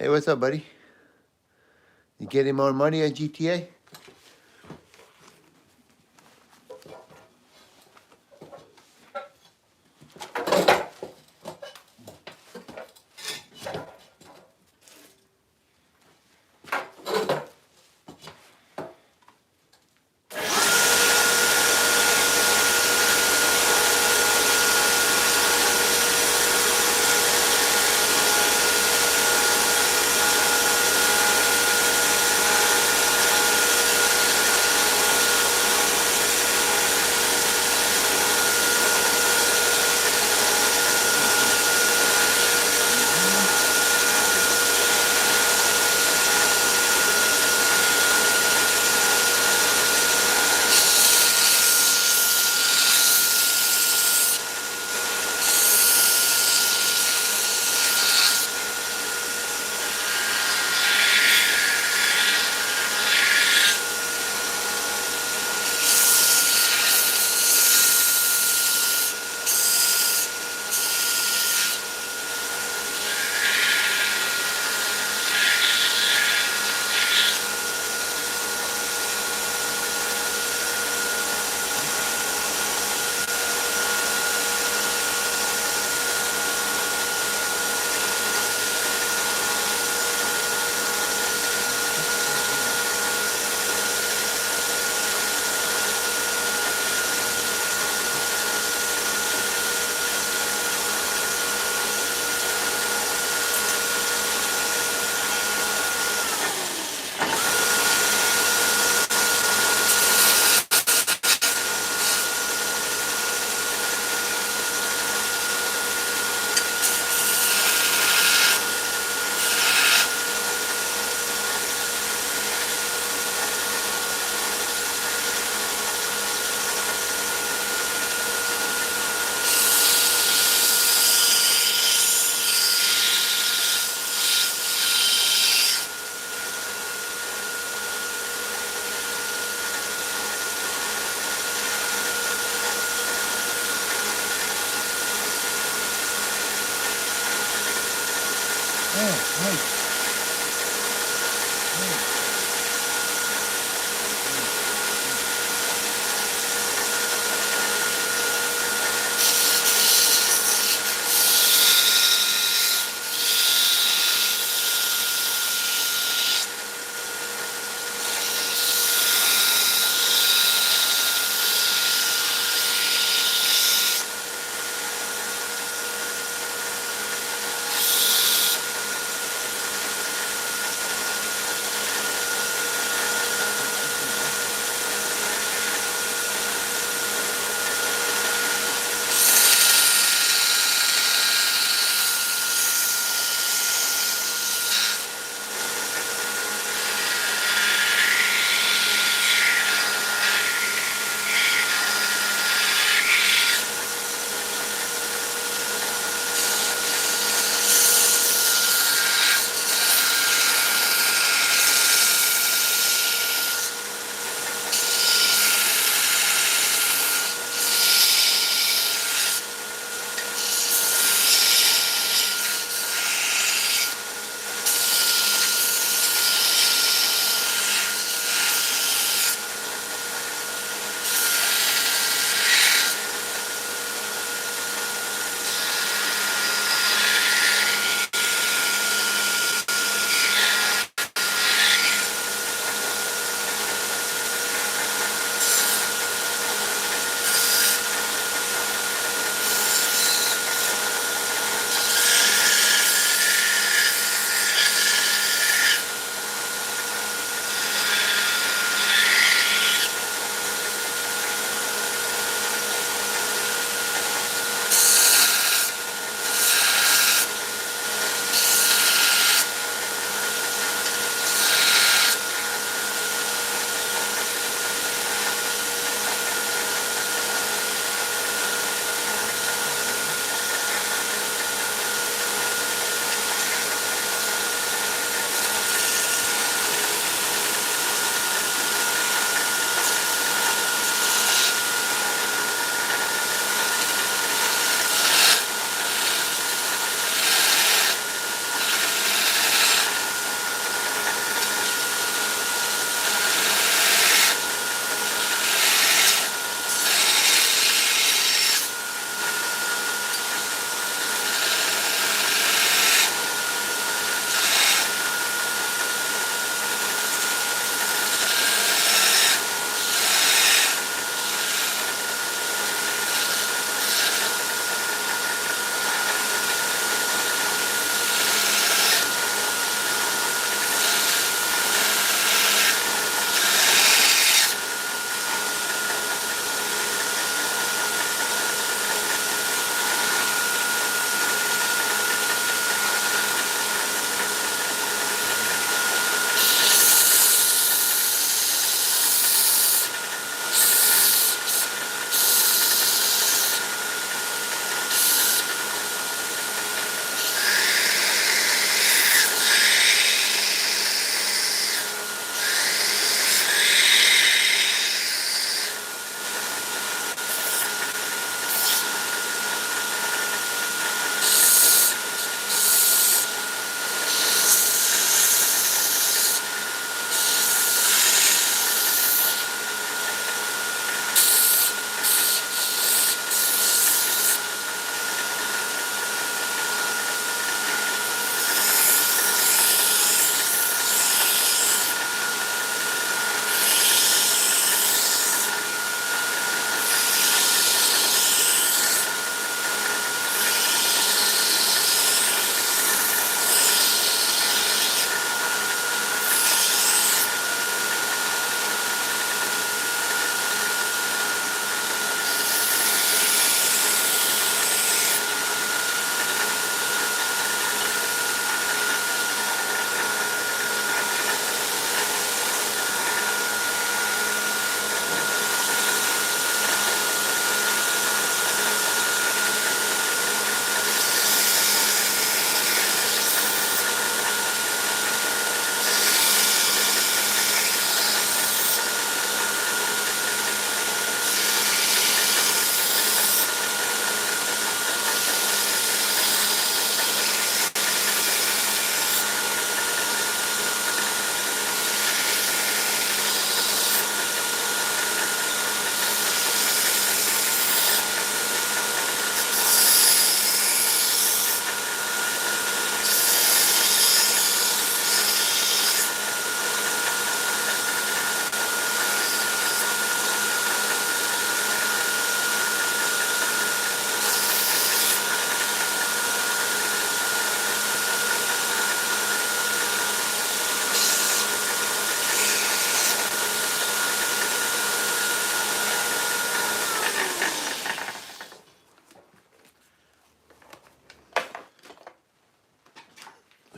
Hey, what's up, buddy? You getting more money on GTA?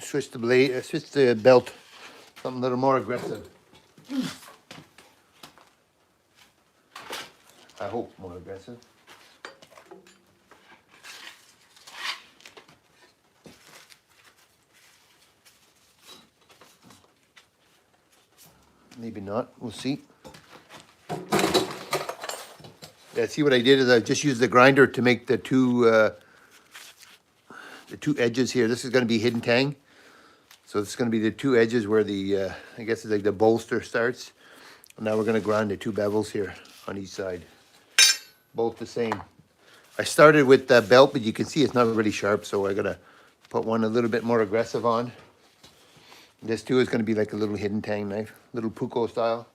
switch the blade, switch the belt, something a little more aggressive. I hope more aggressive. Maybe not, we'll see. Yeah, see what I did is I just used the grinder to make the two edges here. This is gonna be hidden tang. So it's gonna be the two edges where the, I guess it's like the bolster starts. And now we're gonna grind the two bevels here on each side. Both the same. I started with the belt, but you can see it's not really sharp, so I gotta put one a little bit more aggressive on. This too is gonna be like a little hidden tang knife, little Puko style.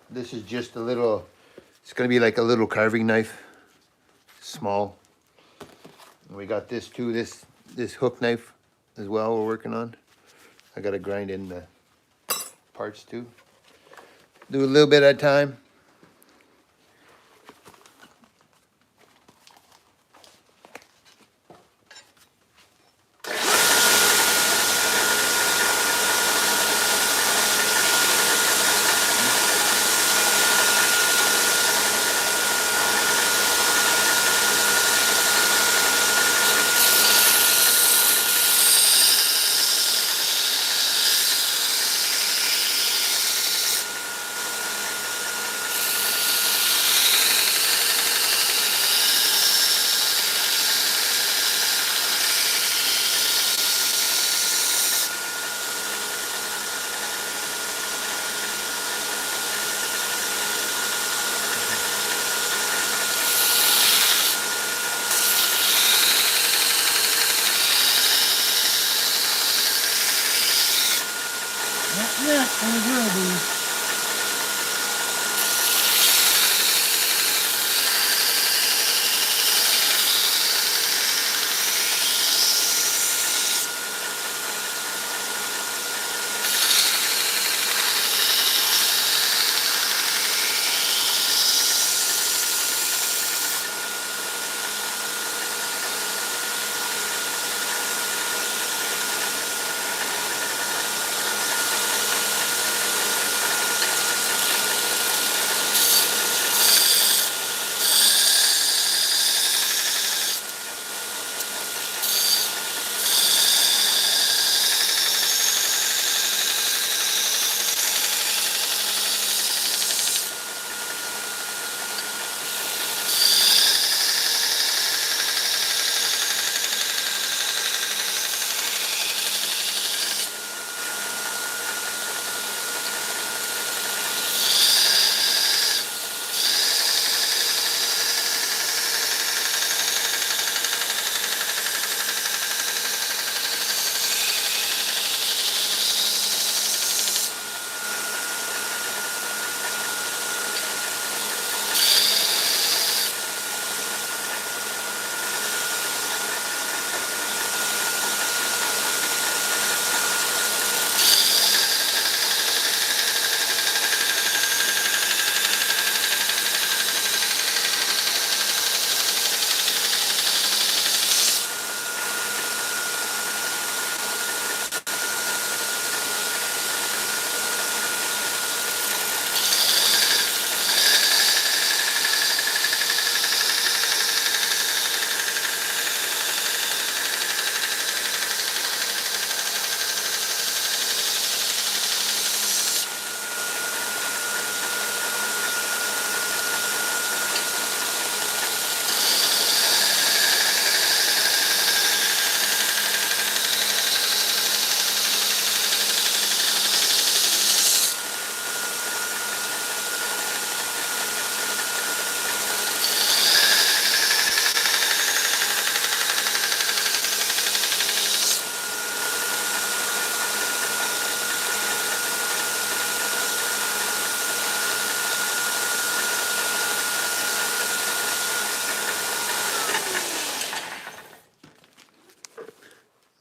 This is just a little, it's gonna be like a little carving knife, small. And we got this too, this hook knife as well we're working on. I gotta grind in the parts too. Do a little bit at a time. That's on the grill, dude.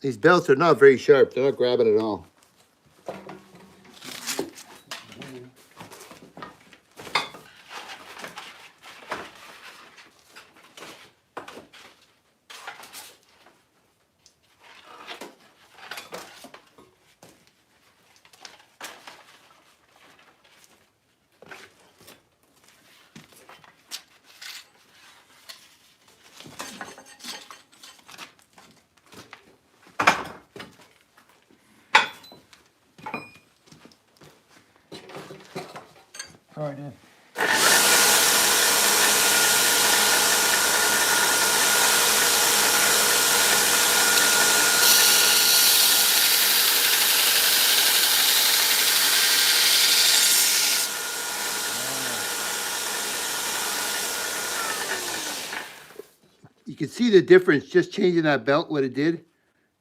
These belts are not very sharp. They're not grabbing at all. car then. You can see the difference just changing that belt, what it did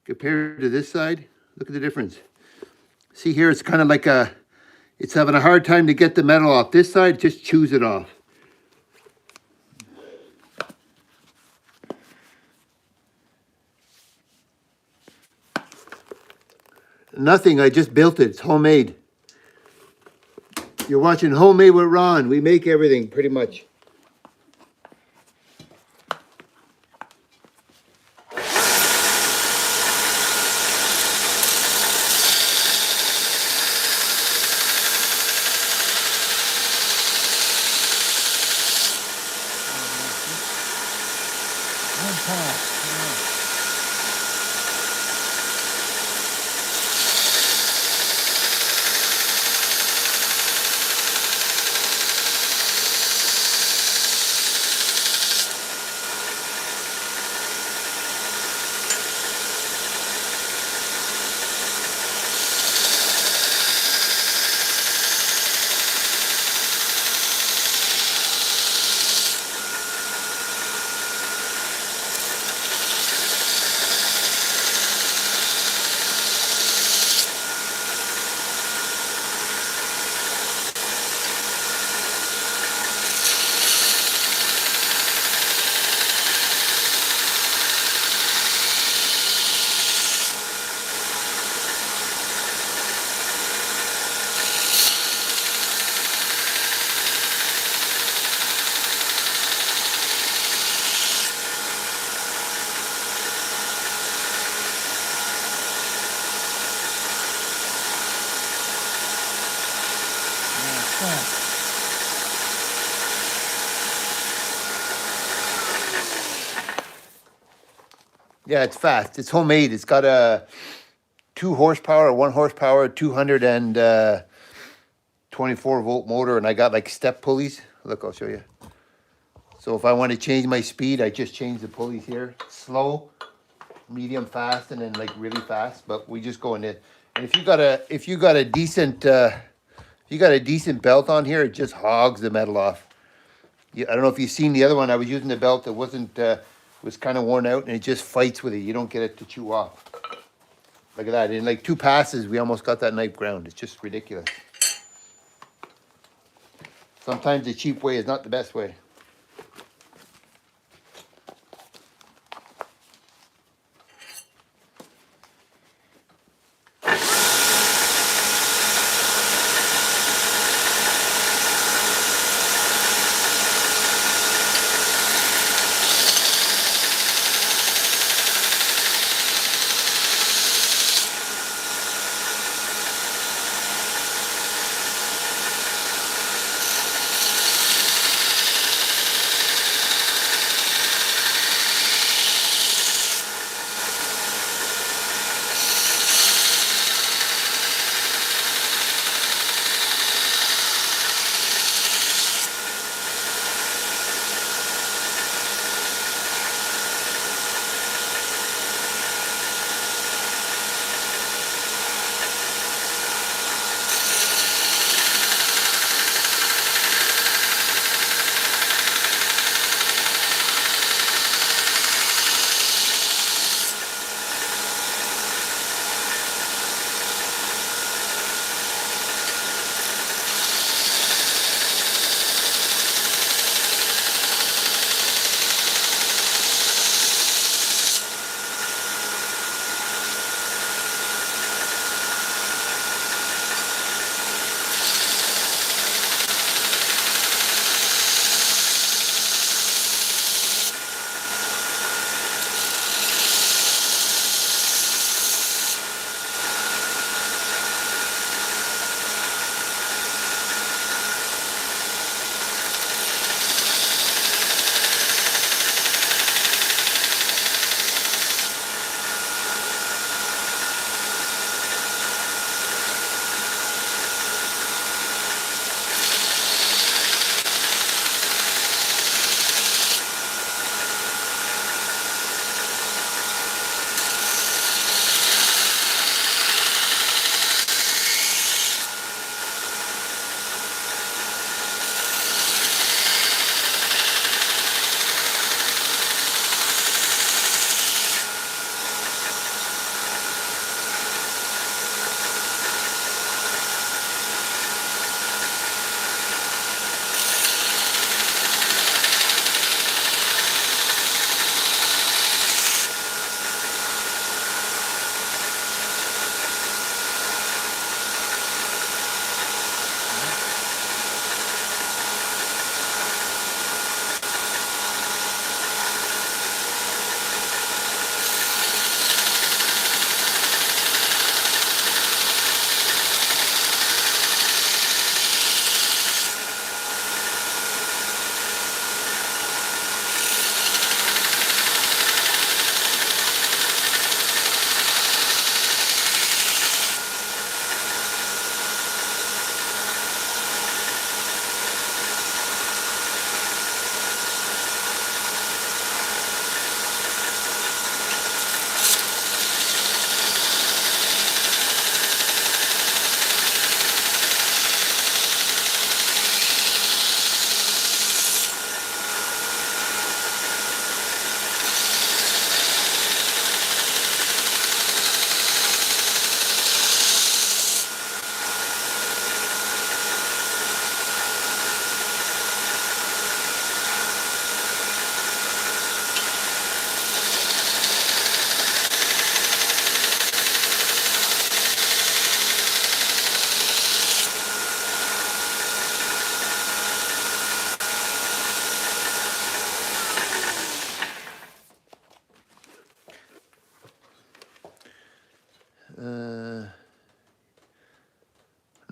compared to this side. Look at the difference. See here, it's kind of like it's having a hard time to get the metal off. This side just chews it off. Nothing, I just built it. It's homemade. You're watching Homemade with Ron. We make everything pretty much. One pass. Yeah, it's fast. It's homemade. It's got a 2 horsepower, 1 horsepower, 224-volt motor, and I got like step pulleys. Look, I'll show you. So if I want to change my speed, I just change the pulleys here. Slow, medium, fast, and then like really fast. But we just go in it. And if you got a decent belt on here, it just hogs the metal off. Yeah, I don't know if you've seen the other one. I was using the belt that was kind of worn out, and it just fights with it. You don't get it to chew off. Look at that. In like 2 passes, we almost got that knife ground. It's just ridiculous. Sometimes the cheap way is not the best way.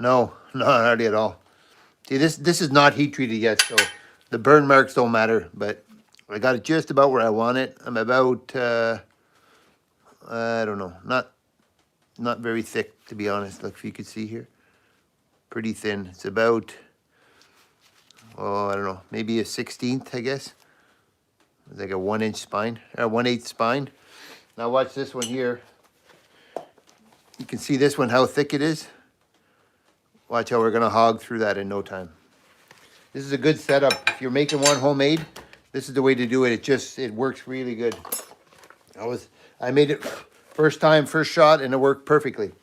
No, not hardly at all. See, this is not heat treated yet, so the burn marks don't matter, but I got it just about where I want it. I'm about, I don't know, not very thick, to be honest. Look, if you could see here, pretty thin. It's about, oh, I don't know, maybe a 16th, I guess. It's like a 1-inch spine, or 1/8 spine. Now watch this one here. You can see this one, how thick it is. Watch how we're gonna hog through that in no time. This is a good setup. If you're making one homemade, this is the way to do it. It works really good. I made it first time, first shot, and it worked perfectly.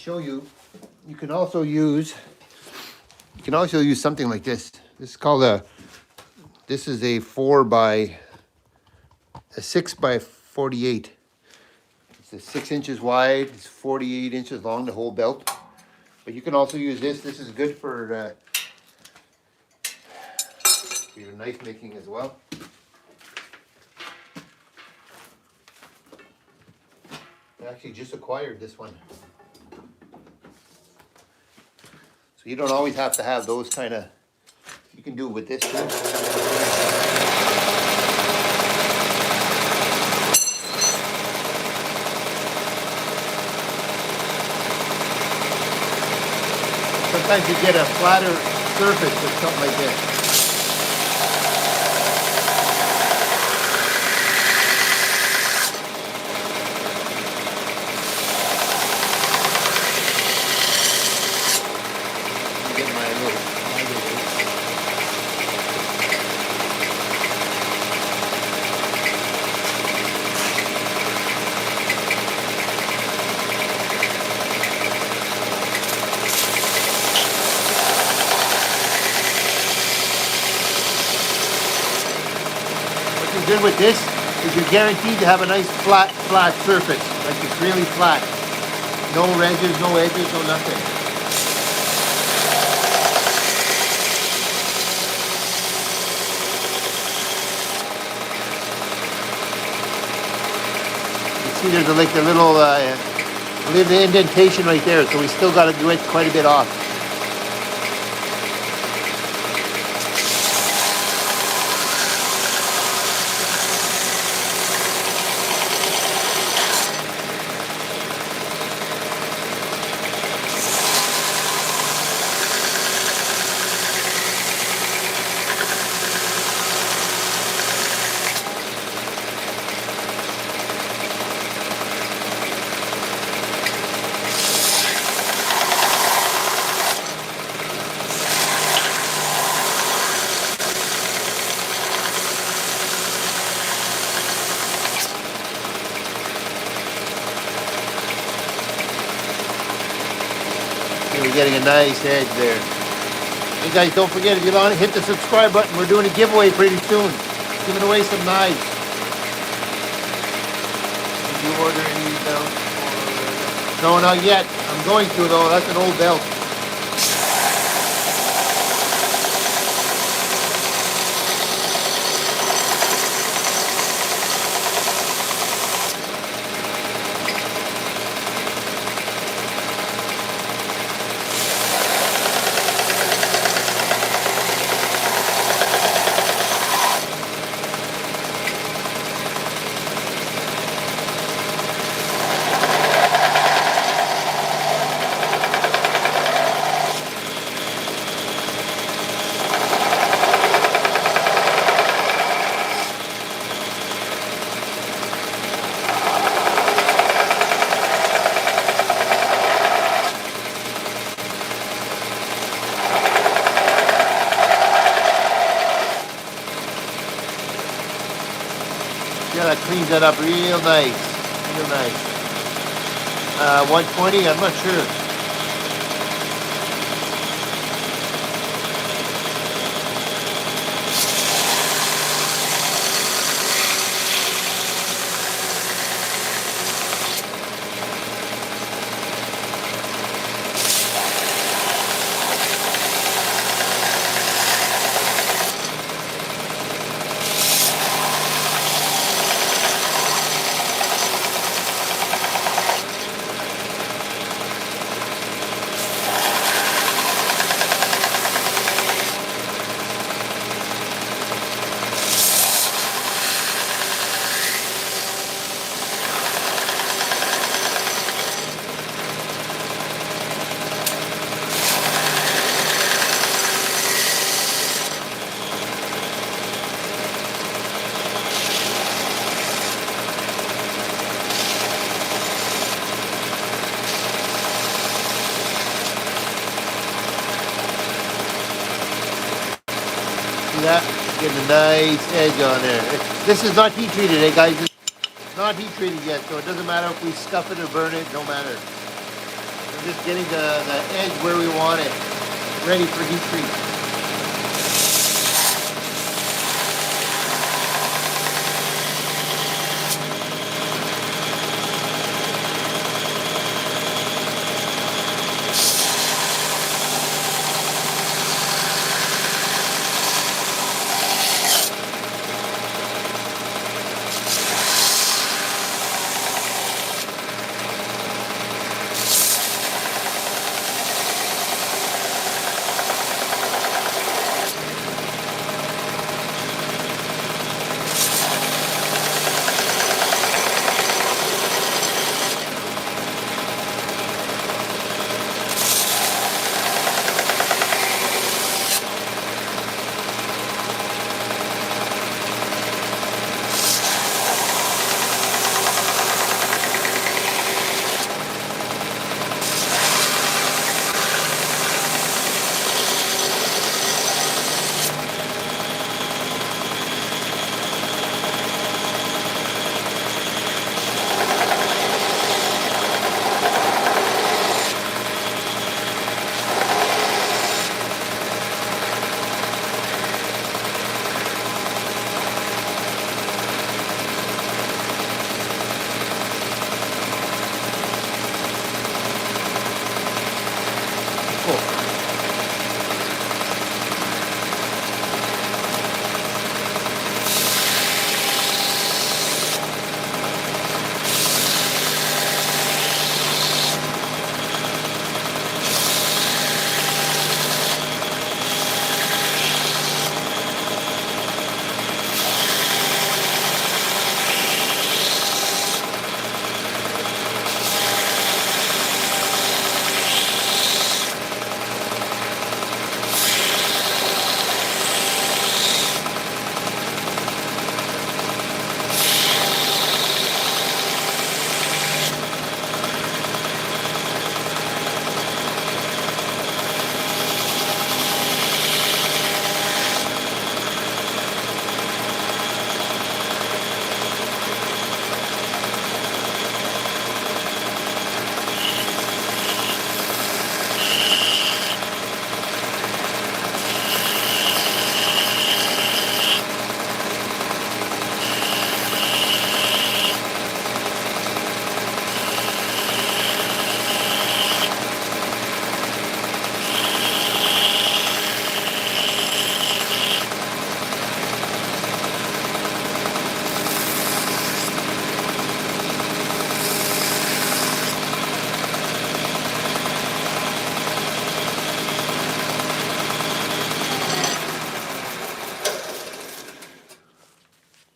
show you, you can also use something like this. This is called this is a 6 by 48. It's 6 inches wide, it's 48 inches long, the whole belt. But you can also use this. This is good for your knife making as well. I actually just acquired this one. So you don't always have to have those kind of, you can do it with this too. Sometimes you get a flatter surface with something like this. Get my little good with this is you're guaranteed to have a nice flat surface. Like it's really flat. No edges, no edges, no nothing. You see there's like a little indentation right there, so we still got to do it quite a bit off. We're getting a nice edge there. Hey guys, don't forget, if you want to hit the subscribe button, we're doing a giveaway pretty soon. Giving away some knives. Did you order any belts? No, not yet. I'm going to though. That's an old belt. Yeah, that cleans that up real nice. Real nice. 120, I'm not sure. See that? Getting a nice edge on there. This is not heat treated, eh guys? It's not heat treated yet, so it doesn't matter if we scuff it or burn it, no matter. Doesn't just getting the edge where we want it, ready for heat treat.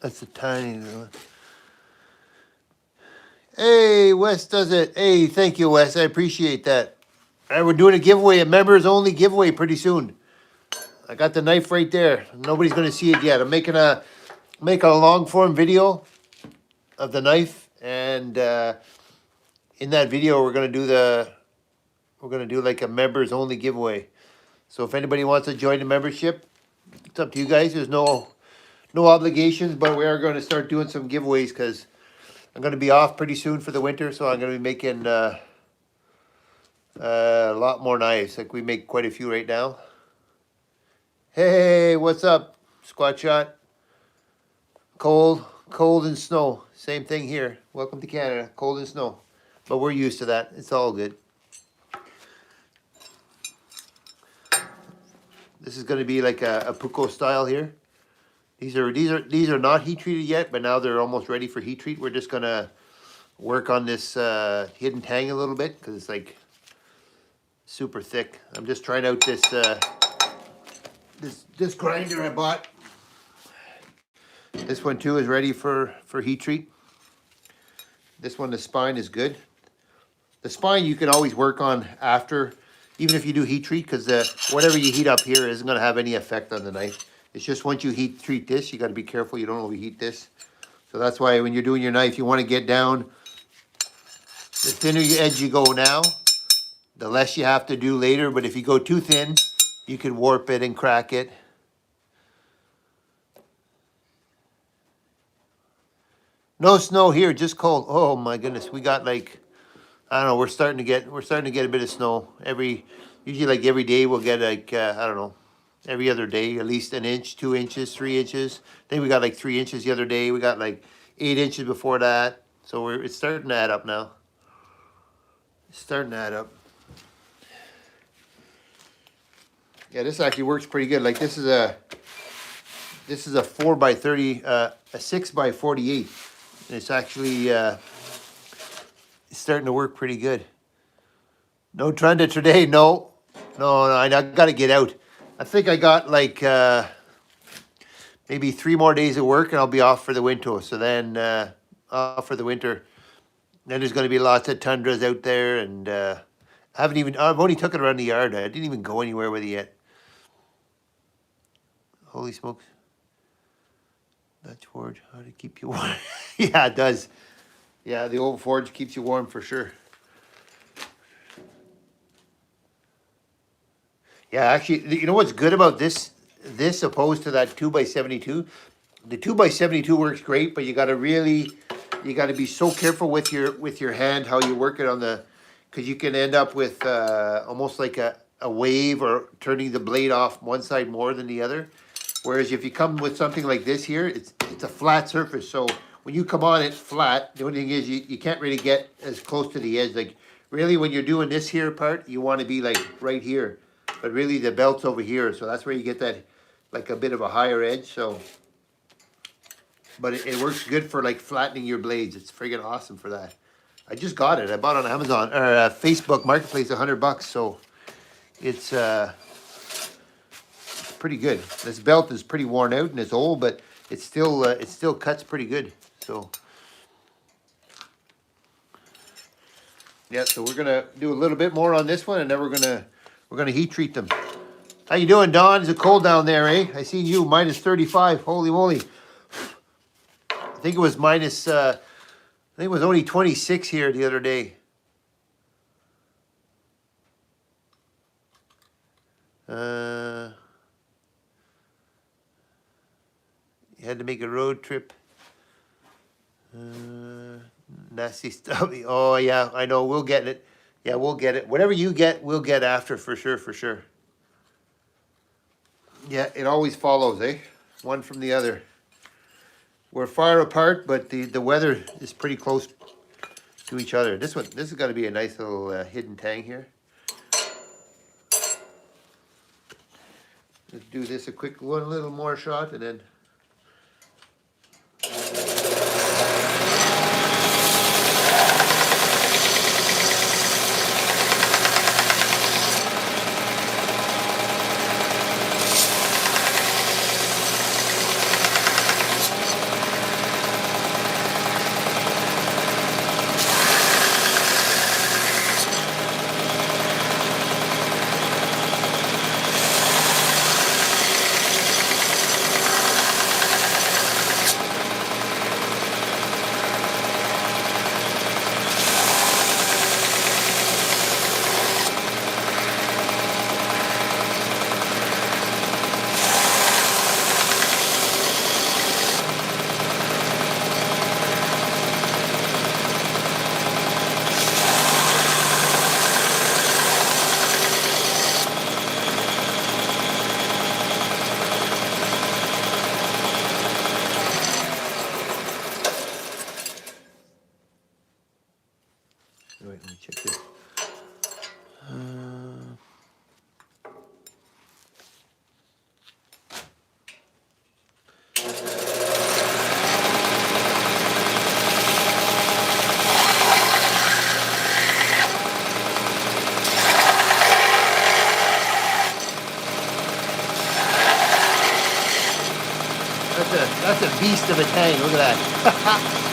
That's a tiny little one. Hey, Wes does it. Hey, thank you, Wes. I appreciate that. All right, we're doing a giveaway, a members only giveaway pretty soon. I got the knife right there. Nobody's gonna see it yet. I'm making a long form video of the knife, and in that video we're gonna do like a members only giveaway. So if anybody wants to join the membership, it's up to you guys. There's no obligations, but we are going to start doing some giveaways because I'm going to be off pretty soon for the winter, so I'm going to be making a lot more knives. Like we make quite a few right now. Hey, what's up, Squat Shot? Cold and snow. Same thing here. Welcome to Canada. Cold and snow, but we're used to that. It's all good. This is going to be like a Puko style here. These are not heat treated yet, but now they're almost ready for heat treat. We're just gonna work on this hidden tang a little bit because it's like super thick. I'm just trying out this grinder I bought. This one too is ready for heat treat. This one, the spine is good. The spine you can always work on after, even if you do heat treat, because whatever you heat up here isn't gonna have any effect on the knife. It's just once you heat treat this, you got to be careful you don't overheat this. So that's why when you're doing your knife, you want to get down. The thinner edge you go now, the less you have to do later. But if you go too thin, you can warp it and crack it. No snow here, just cold. Oh my goodness, we got like I don't know. We're starting to get a bit of snow usually like every day we'll get like I don't know, every other day at least an inch, 2 inches, 3 inches. I think we got like 3 inches the other day. We got like 8 inches before that. So it's starting to add up now. It's starting to add up. Yeah, this actually works pretty good. Like this is a 4x30, a 6x48. And it's actually it's starting to work pretty good. No Trunda today, no. No, I got to get out. I think I got like maybe 3 more days of work and I'll be off for the winter. So then off for the winter. Then there's going to be lots of tundras out there, and I've only took it around the yard. I didn't even go anywhere with it yet. Holy smokes. Dutch Forge, how to keep you warm. Yeah, it does. Yeah, the old Forge keeps you warm for sure. Yeah, actually, you know what's good about this opposed to that 2x72? The 2x72 works great, but you got to be so careful with your hand how you work it on the, because you can end up with almost like a wave or turning the blade off one side more than the other. Whereas if you come with something like this here, it's a flat surface. So when you come on it flat, the only thing is you can't really get as close to the edge. Like really when you're doing this here part, you want to be like right here. But really the belt's over here. So that's where you get that like a bit of a higher edge. So, but it works good for like flattening your blades. It's friggin' awesome for that. I just got it. I bought it on Amazon or Facebook Marketplace, $100. So it's pretty good. This belt is pretty worn out and it's old, but it still cuts pretty good. So yeah, so we're gonna do a little bit more on this one, and then we're gonna heat treat them. How you doing, Don? Is it cold down there, eh? I seen you minus 35. Holy moly! I think it was minus. I think it was only 26 here the other day. You had to make a road trip. Nasty stuff. Oh yeah, I know. We'll get it. Yeah, we'll get it. Whatever you get, we'll get after for sure. For sure. Yeah, it always follows, eh? One from the other. We're far apart, but the weather is pretty close to each other. This has got to be a nice little hidden tang here. Let's do this a quick one, little more shot, and then. Wait, let me check this. That's a beast of a tang. Look at that.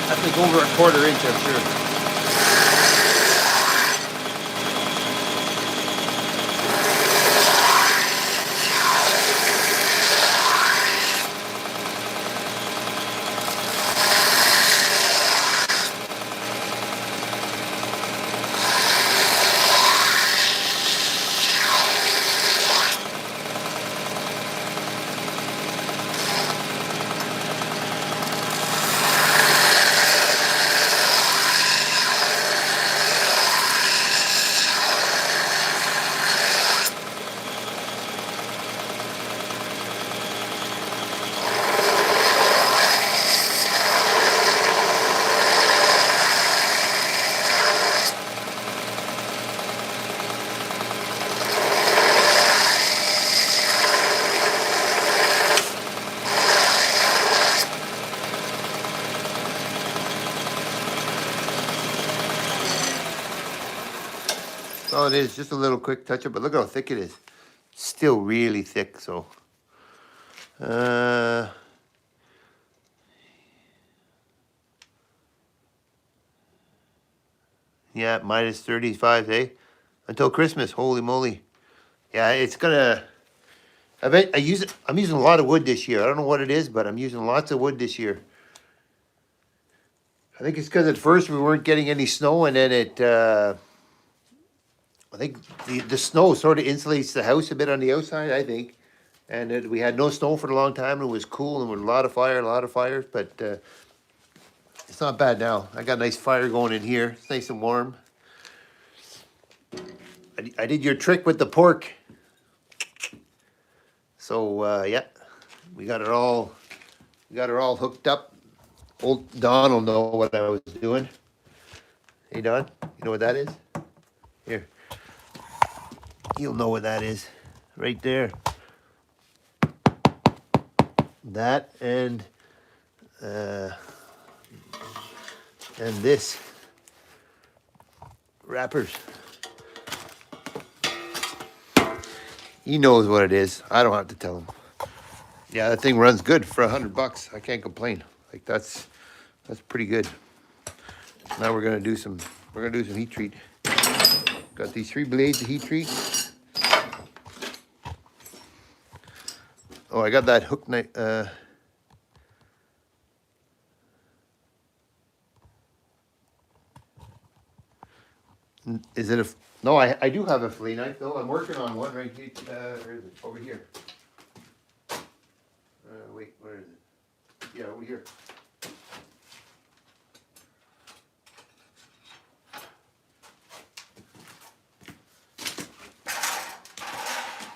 That's like over a 1/4 inch, I'm sure. all it is, just a little quick touch up, but look how thick it is. Still really thick, so. Yeah, minus 35, eh? Until Christmas, holy moly. Yeah, it's gonna, I bet, I'm using a lot of wood this year. I don't know what it is, but I'm using lots of wood this year. I think it's because at first we weren't getting any snow, and then I think the snow sort of insulates the house a bit on the outside, I think. And we had no snow for a long time, and it was cool, and with a lot of fires, but it's not bad now. I got a nice fire going in here. It's nice and warm. I did your trick with the pork. So, yeah, we got it all hooked up. Old Don will know what I was doing. Hey, Don, you know what that is? Here. You'll know what that is. Right there. That and this. Wrappers. He knows what it is. I don't have to tell him. Yeah, that thing runs good for $100. I can't complain. Like that's pretty good. Now we're gonna do some heat treat. Got these 3 blades of heat treat. Oh, I got that hook knife. Is it a? No, I do have a fillet knife though. I'm working on one right here. Where is it? Over here. Wait, where is it? Yeah, over here.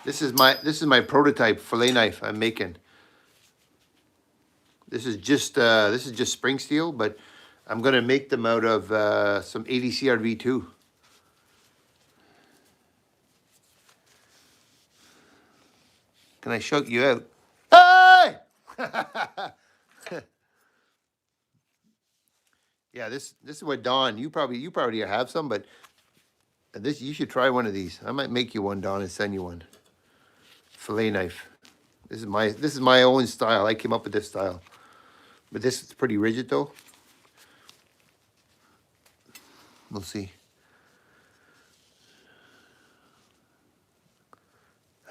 This is my prototype fillet knife I'm making. This is just spring steel, but I'm gonna make them out of some 80 CRV2. Can I shout you out? Hey! Yeah, this is what Don. You probably have some, but this you should try one of these. I might make you one, Don, and send you one. Fillet knife. This is my own style. I came up with this style, but this is pretty rigid though. We'll see.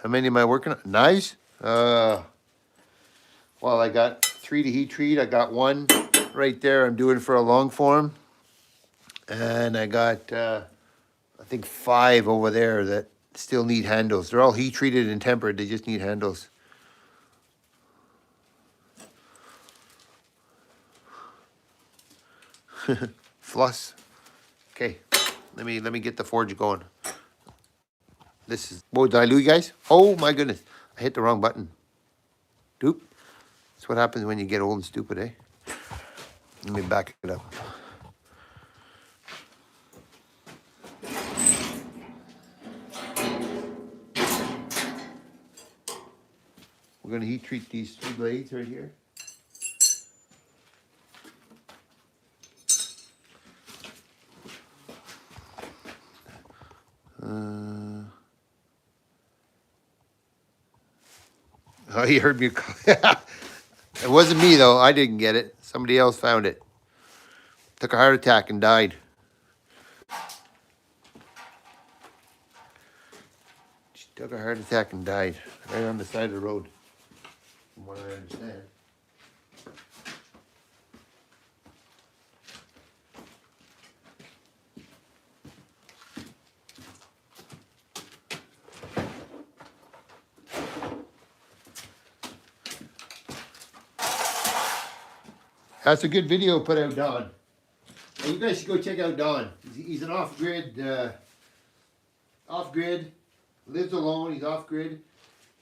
How many am I working on? Knives? Well, I got 3 to heat treat. I got 1 right there. I'm doing for a long form, and I got I think 5 over there that still need handles. They're all heat treated and tempered. They just need handles. Floss. Okay, let me get the forge going. This is, what did I lose, guys? Oh my goodness, I hit the wrong button. Doop. That's what happens when you get old and stupid, eh? Let me back it up. We're gonna heat treat these 3 blades right here. Oh, you heard me. It wasn't me though. I didn't get it. Somebody else found it. Took a heart attack and died. She took a heart attack and died right on the side of the road, from what I understand. That's a good video put out, Don. Hey, you guys should go check out Don. He's an off-grid, lives alone, he's off-grid.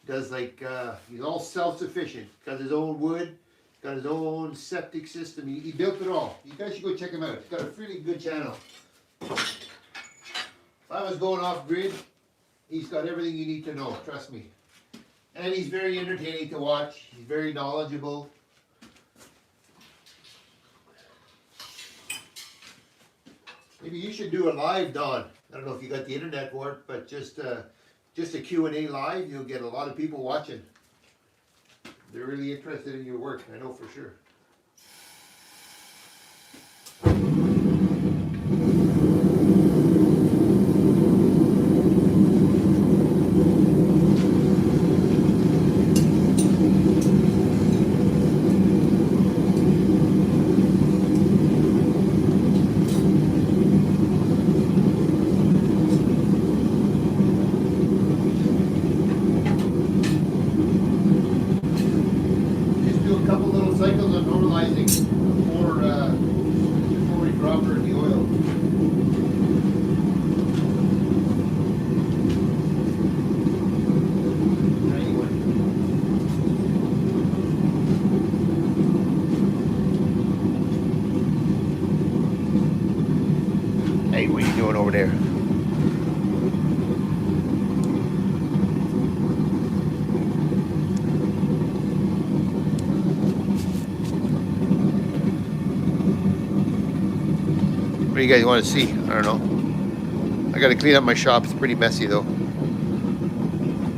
Does like, he's all self-sufficient. Got his own wood, got his own septic system. He built it all. You guys should go check him out. He's got a really good channel. If I was going off-grid, he's got everything you need to know, trust me. And he's very entertaining to watch. He's very knowledgeable. Maybe you should do a live, Don. I don't know if you got the internet for it, but just a Q&A live, you'll get a lot of people watching. They're really interested in your work, I know for sure. Just do a couple little cycles of normalizing before we drop her in the oil. Anyway. Hey, what are you doing over there? What do you guys want to see? I don't know. I got to clean up my shop. It's pretty messy though.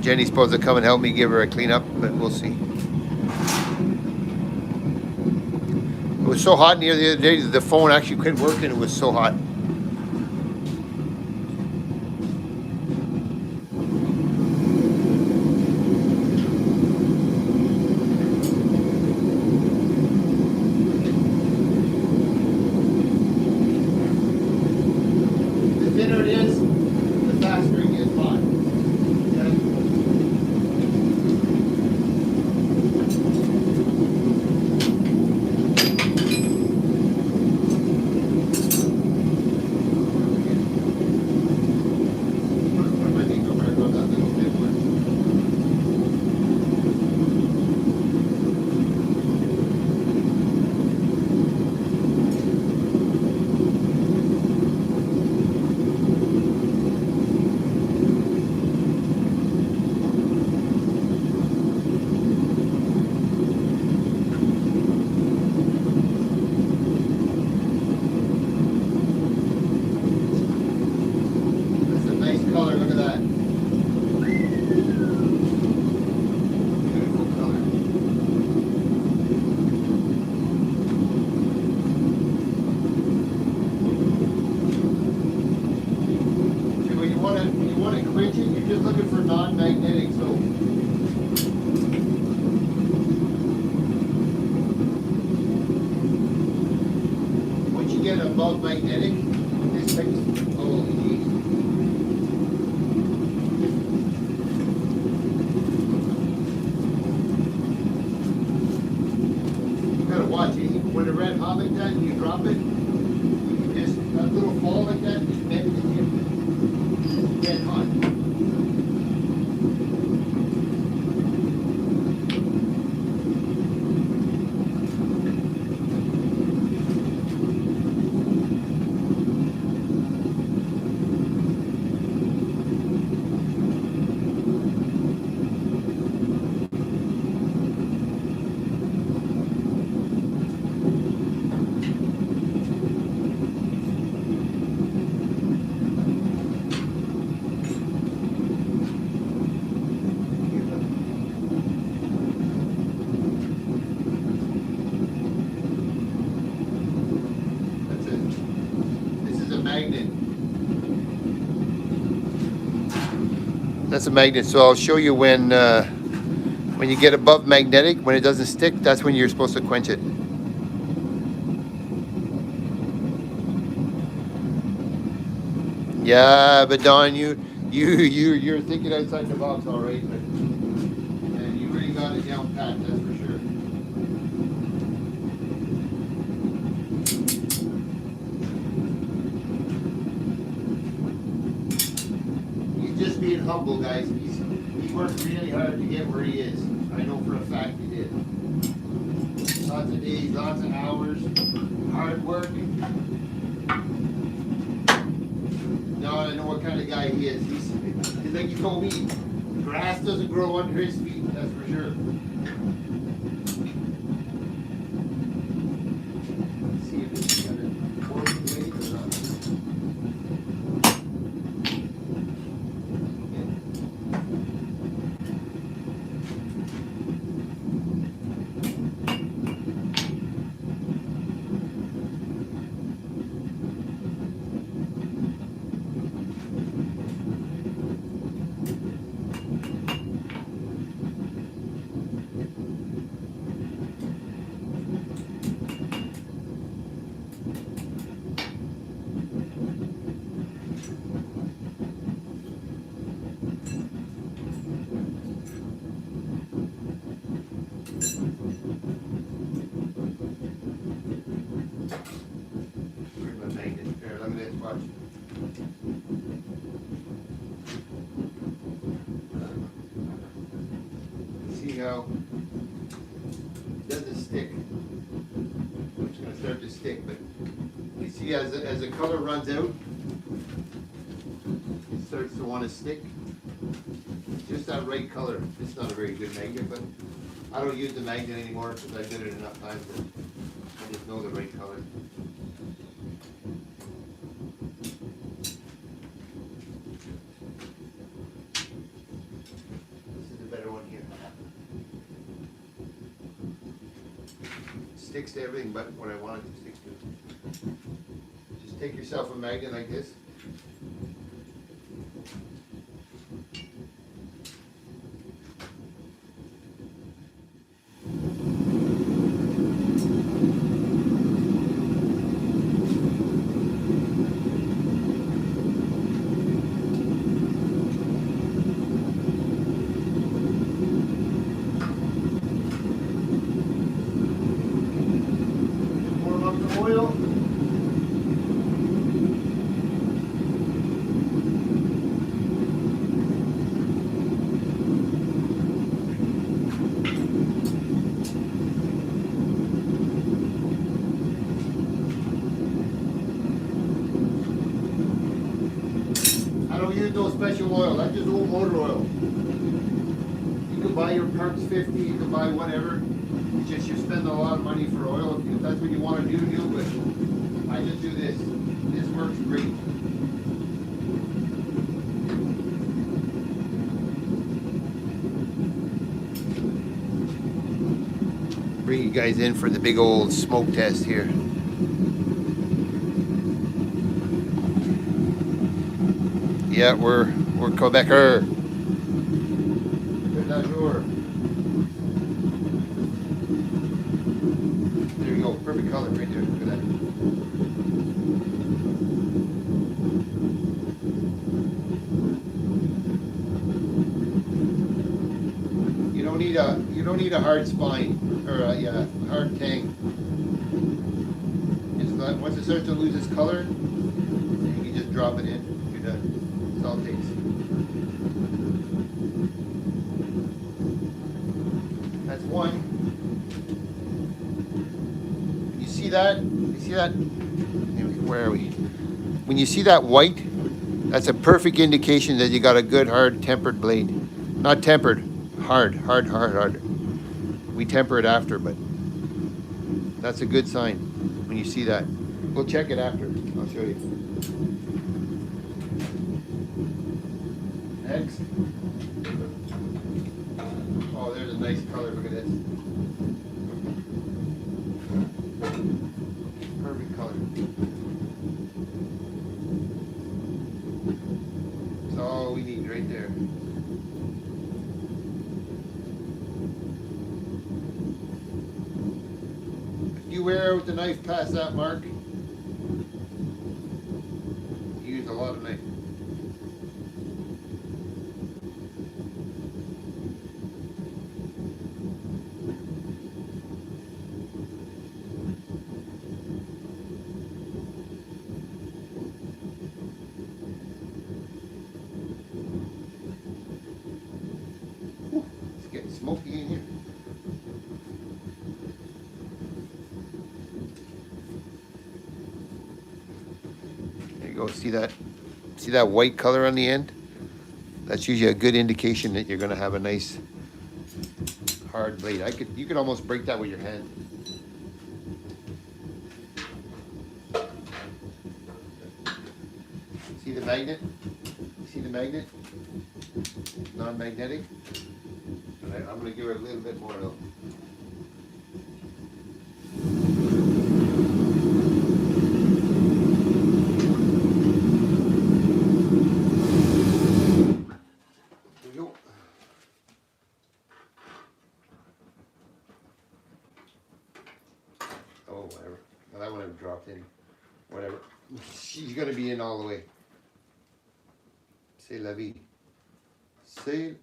Jenny's supposed to come and help me give her a cleanup, but we'll see. It was so hot in here the other day, the phone actually quit working. It was so hot. The thinner it is, the faster it gets hot. Okay? What am I thinking of? I got that little thin one. That's a nice color, look at that. Beautiful color. See, when you want to quench it, you're just looking for non-magnetic, so once you get above magnetic, this thing's holy geez. You gotta watch it. When a red hot like that, you drop it, you just a little fall like that, just bend it and get hot. That's it. This is a magnet. That's a magnet. So I'll show you when you get above magnetic, when it doesn't stick, that's when you're supposed to quench it. Yeah, but Don, you're thinking outside the box, all right. But, and you really got it down pat, that's for sure. He's just being humble, guys. He worked really hard to get where he is. I know for a fact he did. Lots of days, lots of hours, hard work. No, I know what kind of guy he is. He's like you told me, grass doesn't grow under his feet, that's for sure. Let's see if it's got a working weight or not. how it doesn't stick. It's gonna start to stick, but you see as the color runs out, it starts to want to stick. Just that right color. It's not a very good magnet, but I don't use the magnet anymore because I've done it enough times that I just know the right color. This is the better one here. Sticks to everything but what I want it to stick to. Just take yourself a magnet like this. Warm up the oil. I don't use no special oil. That's just old motor oil. You can buy your Parks 50, you can buy whatever. It's just you spend a lot of money for oil. If that's what you want to do, but I just do this. This works great. Bring you guys in for the big old smoke test here. Yeah, we're Quebecer. There you go, perfect color right there. Look at that. You don't need a hard spine or a hard tang. It's not, once it starts to lose its color, you can just drop it in. You're done. That's all it takes. That's one. You see that? You see that? Where are we? When you see that white, that's a perfect indication that you got a good hard tempered blade. Not tempered, hard. We temper it after, but that's a good sign when you see that. We'll check it after. I'll show you. Next. Oh, there's a nice color. Look at this. Perfect color. That's all we need right there. If you wear out the knife past that mark, you use a lot of knife. It's getting smoky in here. There you go. See that? See that white color on the end? That's usually a good indication that you're going to have a nice hard blade. You could almost break that with your hand. See the magnet? You see the magnet? Non-magnetic. I'm going to give it a little bit more though. There we go. Oh, whatever. Well, that one I've dropped in. Whatever. She's going to be in all the way. C'est la vie. Say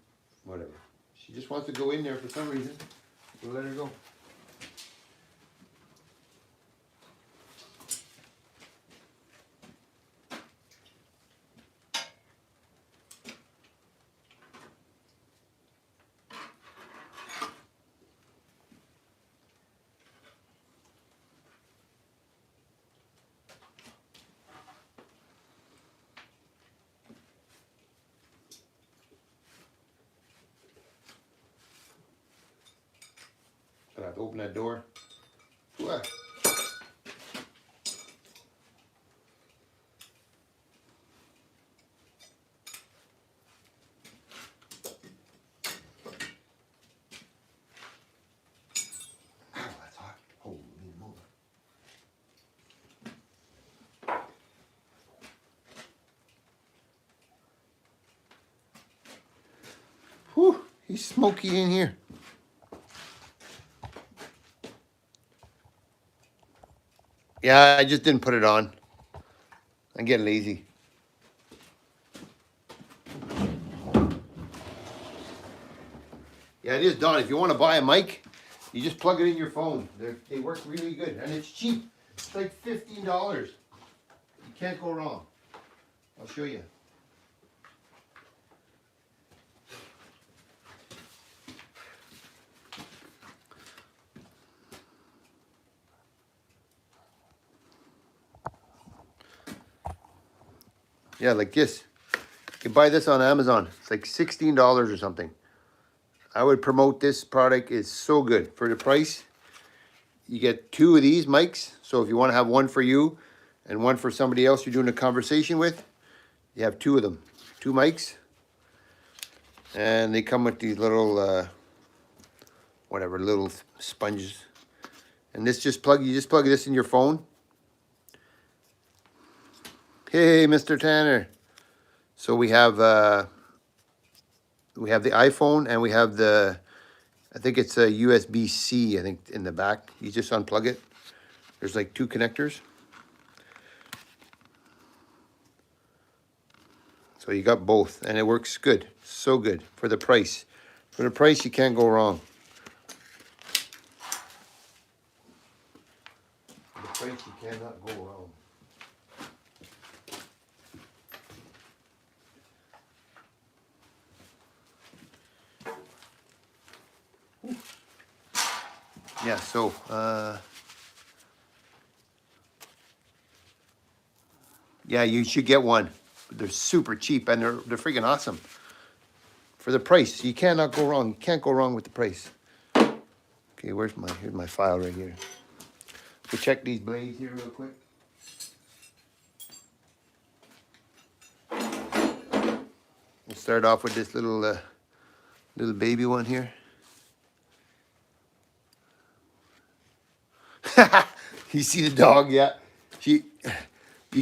whatever. She just wants to go in there for some reason. We'll let her go. to open that door. What? Ow, that's hot. Holy moly. Whew, he's smoky in here. Yeah, I just didn't put it on. I get lazy. Yeah, it is done. If you want to buy a mic, you just plug it in your phone. They work really good, and it's cheap. It's like $15. You can't go wrong. I'll show you. Yeah, like this. You can buy this on Amazon. It's like $16 or something. I would promote this product. It's so good. For the price, you get 2 of these mics. So if you want to have one for you and one for somebody else you're doing a conversation with, you have 2 of them. 2 mics. And they come with these little, whatever, little sponges. And this you just plug this in your phone. Hey, Mr. Tanner. So we have the iPhone and we have I think it's a USB-C, I think, in the back. You just unplug it. There's like 2 connectors. So you got both, and it works good. So good for the price. For the price, you can't go wrong. For the price, you cannot go wrong. Yeah, so, yeah, you should get one. They're super cheap, and they're freaking awesome. For the price, you cannot go wrong. You can't go wrong with the price. Okay, here's my file right here. We'll check these blades here real quick. We'll start off with this little baby one here. You see the dog? Yeah. You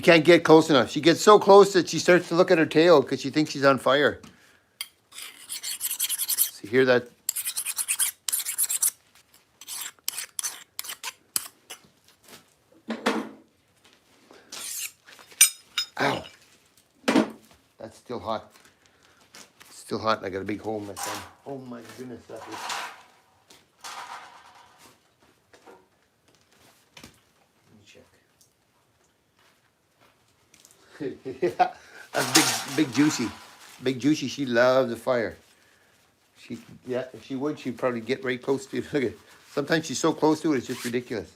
can't get close enough. She gets so close that she starts to look at her tail because she thinks she's on fire. So hear that? Ow. That's still hot. Still hot, and I got a big hole in my thumb. Oh my goodness, that is. Let me check. Yeah, that's big Juicy. Big Juicy, she loves the fire. Yeah, if she would, she'd probably get right close to it. Look at it. Sometimes she's so close to it, it's just ridiculous.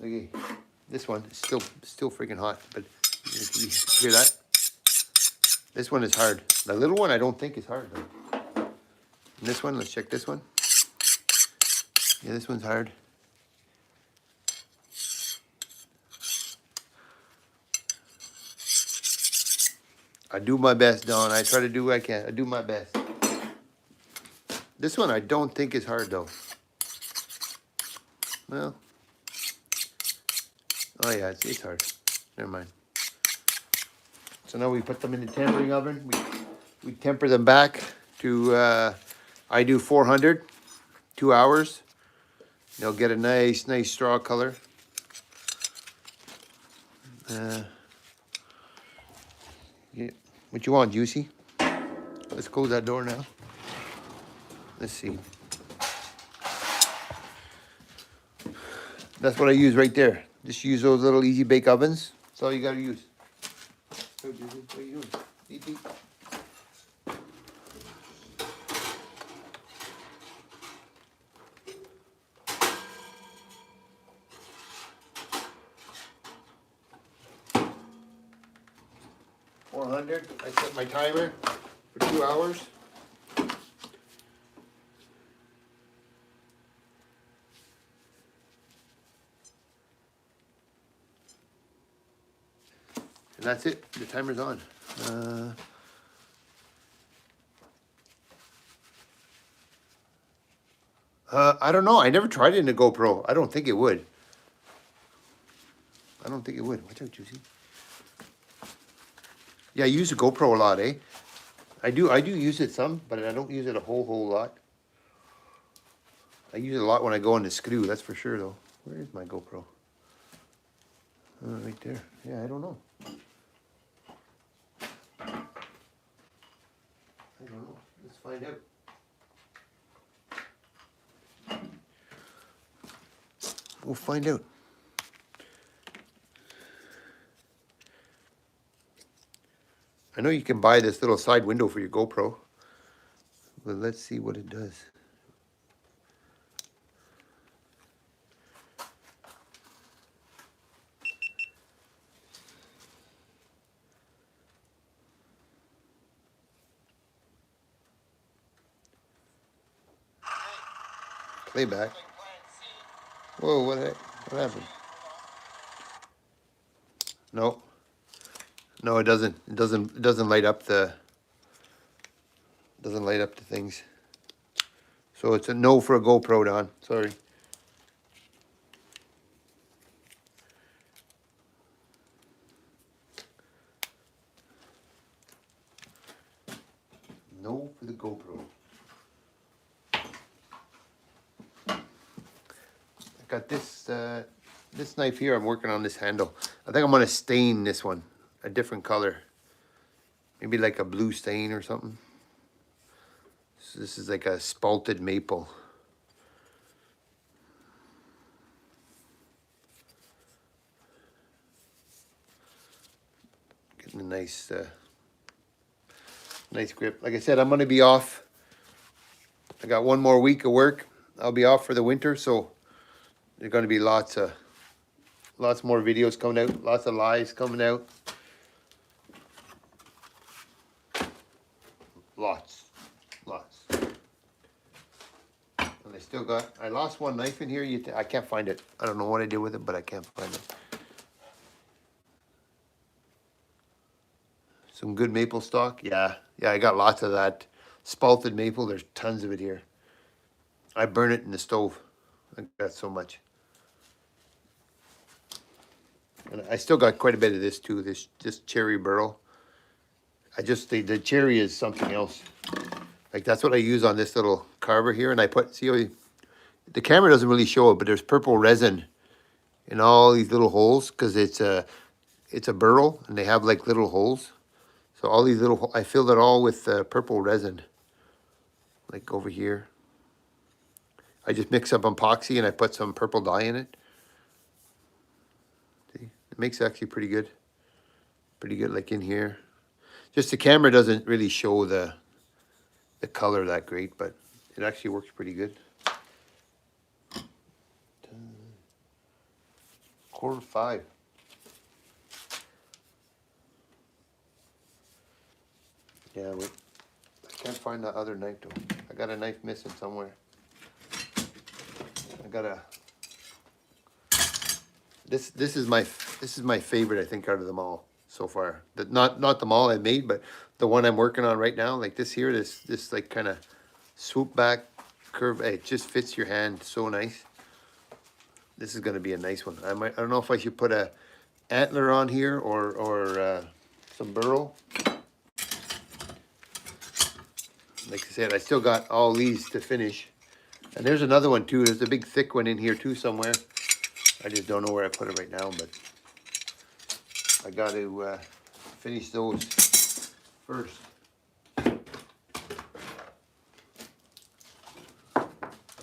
Look at this one is still freaking hot, but you hear that? This one is hard. The little one I don't think is hard though. And this one, let's check this one. Yeah, this one's hard. I do my best, Don. I try to do what I can. I do my best. This one I don't think is hard though. Well, oh yeah, it's hard. Never mind. So now we put them in the tempering oven. We temper them back to, I do 400, 2 hours. They'll get a nice straw color. Yeah. What you want, Juicy? Let's close that door now. Let's see. That's what I use right there. Just use those little easy bake ovens. That's all you gotta use. What are you doing? Eat, eat. I set my timer for 2 hours. And that's it, the timer's on. I don't know, I never tried it in a GoPro. I don't think it would. I don't think it would. Watch out, Juicy. Yeah, I use a GoPro a lot, eh? I do use it some, but I don't use it a whole lot. I use it a lot when I go on the Skidoo, that's for sure though. Where is my GoPro? Right there. Yeah, I don't know. I don't know. Let's find out. We'll find out. I know you can buy this little side window for your GoPro, but let's see what it does. Playback. Whoa, what happened? No. No, it doesn't. It doesn't light up the things. So it's a no for a GoPro, Don. Sorry. No for the GoPro. I got this this knife here. I'm working on this handle. I think I'm gonna stain this one a different color. Maybe like a blue stain or something. So this is like a spalted maple. Getting a nice nice grip. Like I said, I'm gonna be off. I got one more week of work. I'll be off for the winter, so there's gonna be lots more videos coming out, lots of lives coming out. Lots. And I lost one knife in here. I can't find it. I don't know what I did with it, but I can't find it. Some good maple stock. Yeah, I got lots of that spalted maple. There's tons of it here. I burn it in the stove. I got so much. And I still got quite a bit of this too, this cherry burl. The cherry is something else. Like that's what I use on this little carver here. And I put, see how the camera doesn't really show it, but there's purple resin in all these little holes because it's a burl and they have like little holes. So all these little, I filled it all with purple resin. Like over here. I just mix up epoxy and I put some purple dye in it. See, it makes actually pretty good. Pretty good like in here. Just the camera doesn't really show the color that great, but it actually works pretty good. 4:45. Yeah, wait. I can't find that other knife though. I got a knife missing somewhere. This is my favorite I think out of them all so far. Not them all I made, but the one I'm working on right now. Like this here, this like kind of swoop back curve. It just fits your hand so nice. This is gonna be a nice one. I don't know if I should put a antler on here or some burl. Like I said, I still got all these to finish. And there's another one too. There's a big thick one in here too somewhere. I just don't know where I put it right now, but I got to finish those first. I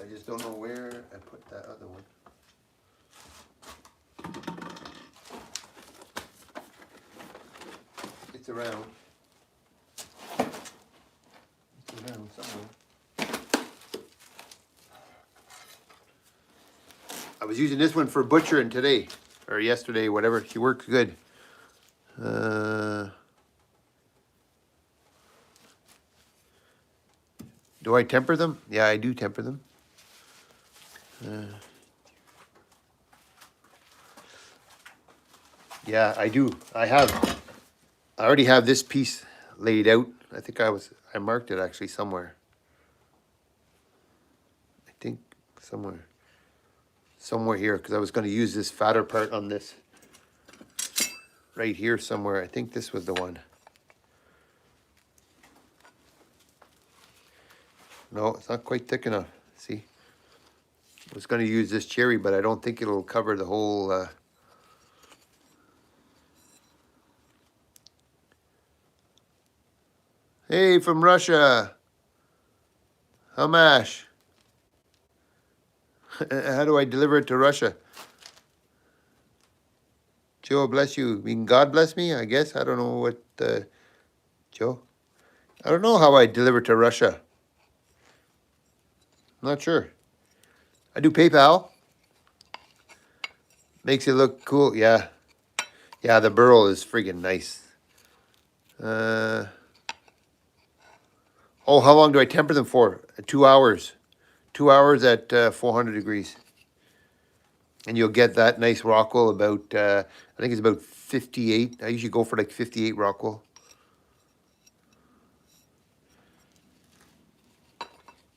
just don't know where I put that other one. It's around. It's around somewhere. I was using this one for butchering today, or yesterday, whatever. She works good. Do I temper them? Yeah, I do temper them. Yeah, I do. I have. I already have this piece laid out. I think I marked it actually somewhere. I think somewhere here, because I was going to use this fatter part on this right here somewhere. I think this was the one. No, it's not quite thick enough. See? I was going to use this cherry, but I don't think it'll cover the whole... Hey, from Russia. Hamash. How do I deliver it to Russia? Joe, bless you. I mean, God bless me, I guess. I don't know what... Joe? I don't know how I deliver to Russia. I'm not sure. I do PayPal. Makes it look cool. Yeah. Yeah, the burl is friggin' nice. Oh, how long do I temper them for? 2 hours. 2 hours at 400 degrees. And you'll get that nice Rockwell about, I think it's about 58. I usually go for like 58 Rockwell.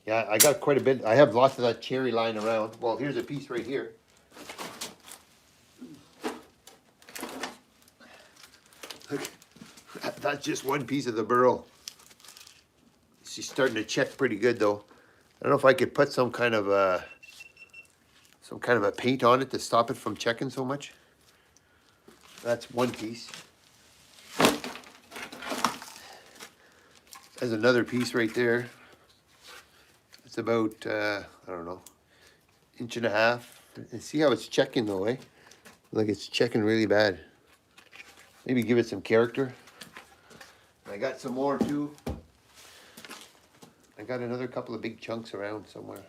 Yeah, I got quite a bit. I have lots of that cherry lying around. Well, here's a piece right here. Look, that's just one piece of the burl. She's starting to check pretty good though. I don't know if I could put some kind of a paint on it to stop it from checking so much. That's one piece. There's another piece right there. It's about, I don't know, 1.5 inches. And see how it's checking though, eh? Like it's checking really bad. Maybe give it some character. I got some more too. I got another couple of big chunks around somewhere.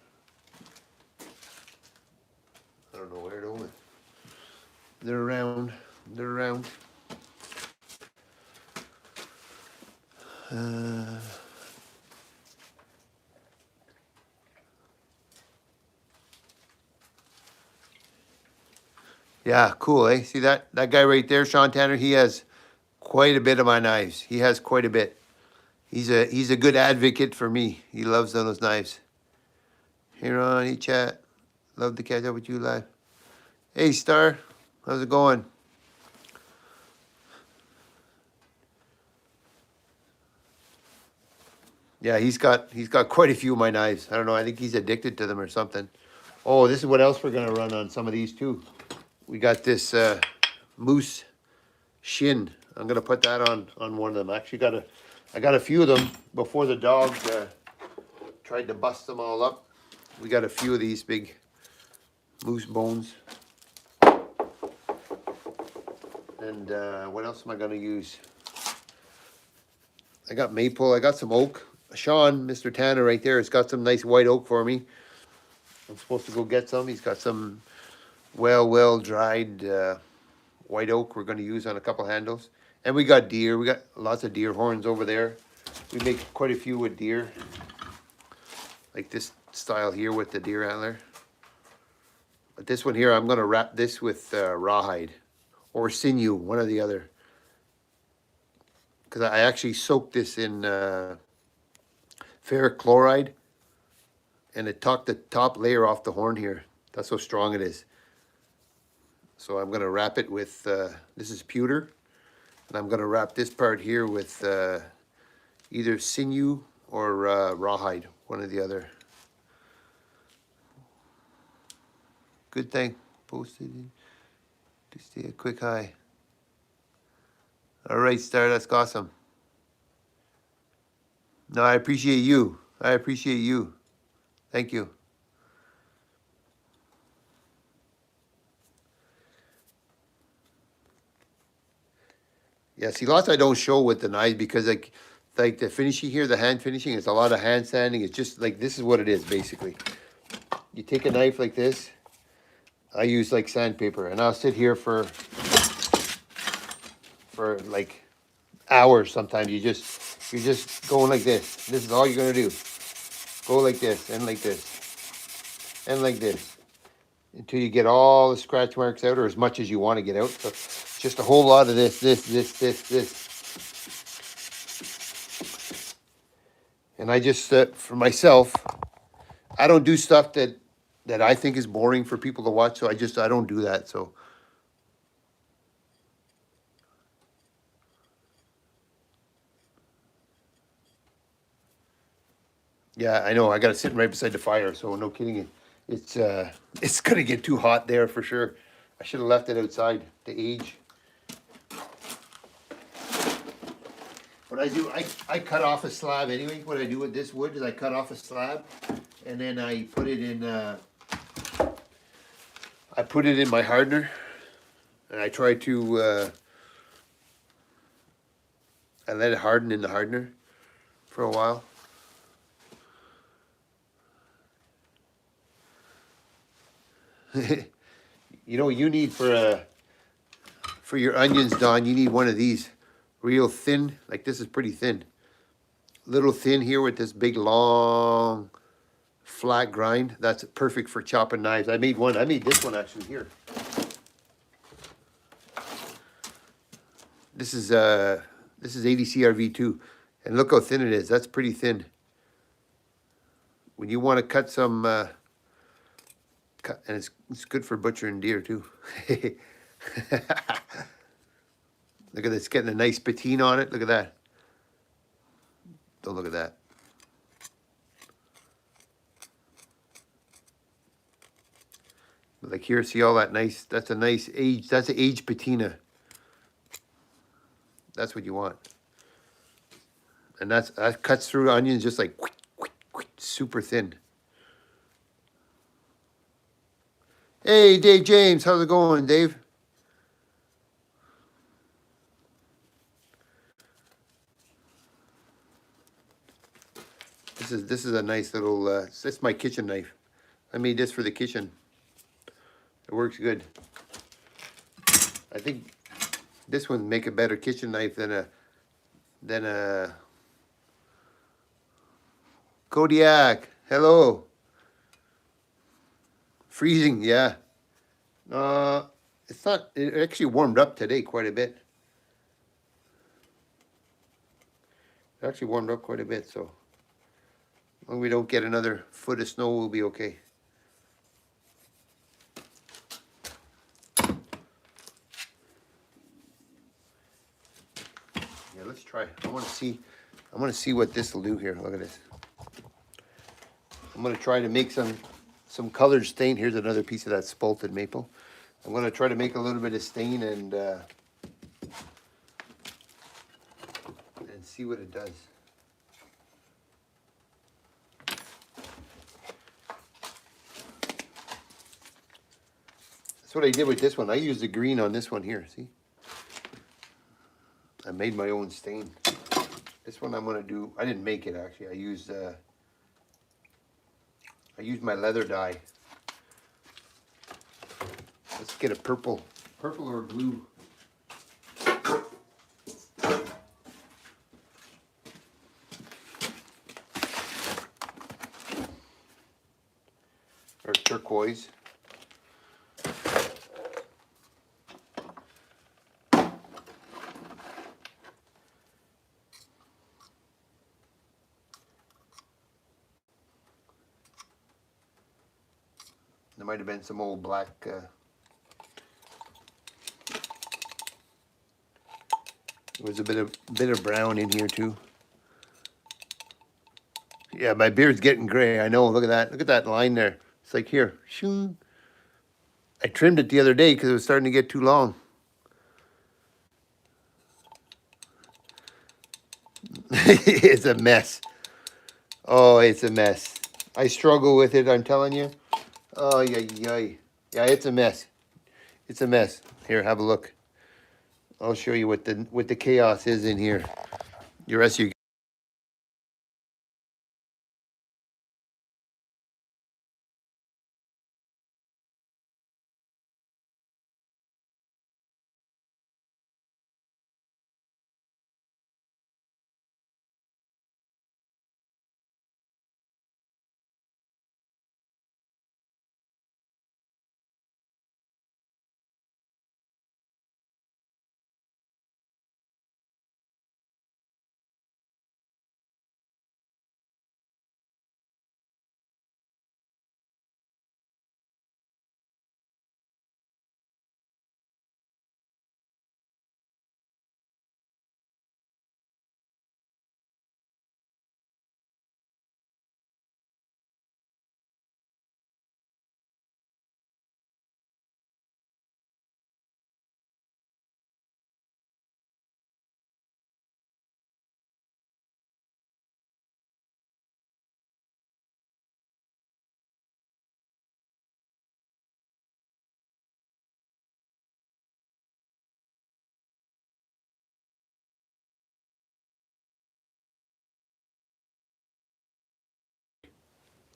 I don't know where it went. They're around. They're around. Yeah, cool, eh? See that guy right there, Sean Tanner? He has quite a bit of my knives. He has quite a bit. He's a good advocate for me. He loves those knives. Hey Ron, hey chat. Love to catch up with you live. Hey Star, how's it going? Yeah, he's got quite a few of my knives. I don't know. I think he's addicted to them or something. Oh, this is what else we're gonna run on some of these too. We got this moose shin. I'm gonna put that on one of them. I got a few of them before the dog tried to bust them all up. We got a few of these big moose bones. And what else am I gonna use? I got maple. I got some oak. Sean, Mr. Tanner right there, has got some nice white oak for me. I'm supposed to go get some. He's got some well dried white oak we're going to use on a couple handles. And we got deer. We got lots of deer horns over there. We make quite a few with deer. Like this style here with the deer antler. But this one here, I'm going to wrap this with rawhide or sinew, one or the other. Because I actually soaked this in ferric chloride, and it took the top layer off the horn here. That's how strong it is. So I'm going to wrap it with, this is pewter, and I'm going to wrap this part here with either sinew or rawhide, one or the other. Good thing. Posted to stay a quick high. All right, Star, that's awesome. No, I appreciate you. I appreciate you. Thank you. Yeah, see, lots I don't show with the knives because like the finishing here, the hand finishing, it's a lot of hand sanding. It's just like, this is what it is basically. You take a knife like this. I use like sandpaper, and I'll sit here for like hours sometimes. You're just going like this. This is all you're gonna do. Go like this, and like this, and like this, until you get all the scratch marks out, or as much as you want to get out. So just a whole lot of this, And I just, for myself, I don't do stuff that I think is boring for people to watch, so I don't do that, so. Yeah, I know, I gotta sit right beside the fire, so no kidding. It's, it's gonna get too hot there for sure. I should have left it outside to age. What I do, I cut off a slab anyway. What I do with this wood is I cut off a slab and then I put it in, I put it in my hardener and I try to, I let it harden in the hardener for a while. You know, you need for your onions, Don, you need one of these real thin, like this is pretty thin. Little thin here with this big long flat grind. That's perfect for chopping knives. I made one, I made this one actually here. This is ADCRV2, and look how thin it is. That's pretty thin. When you want to cut some, and it's good for butchering deer too. Look at this, getting a nice patina on it. Look at that. Don't look at that. Like here, see all that nice, that's a nice age, that's an aged patina. That's what you want. And that cuts through onions just like super thin. Hey, Dave James, how's it going, Dave? This is a nice little. That's my kitchen knife. I made this for the kitchen. It works good. I think this one make a better kitchen knife than a Kodiak. Hello. Freezing, yeah. It's not. It actually warmed up today quite a bit. It actually warmed up quite a bit, so as long as we don't get another foot of snow, we'll be okay. Yeah, let's try. I want to see what this will do here. Look at this. I'm gonna try to make some colored stain. Here's another piece of that spalted maple. I'm gonna try to make a little bit of stain and see what it does. That's what I did with this one. I used the green on this one here, see? I made my own stain. This one I'm gonna do, I didn't make it actually. I used my leather dye. Let's get a purple or blue. Or turquoise. There might have been some old black. There was a bit of brown in here too. Yeah, my beard's getting gray. I know. Look at that. Look at that line there. It's like here. Shoo. I trimmed it the other day because it was starting to get too long. It's a mess. Oh, it's a mess. I struggle with it, I'm telling you. Oh, yeah, yeah. Yeah, it's a mess. It's a mess. Here, have a look. I'll show you what the chaos is in here. The rest of you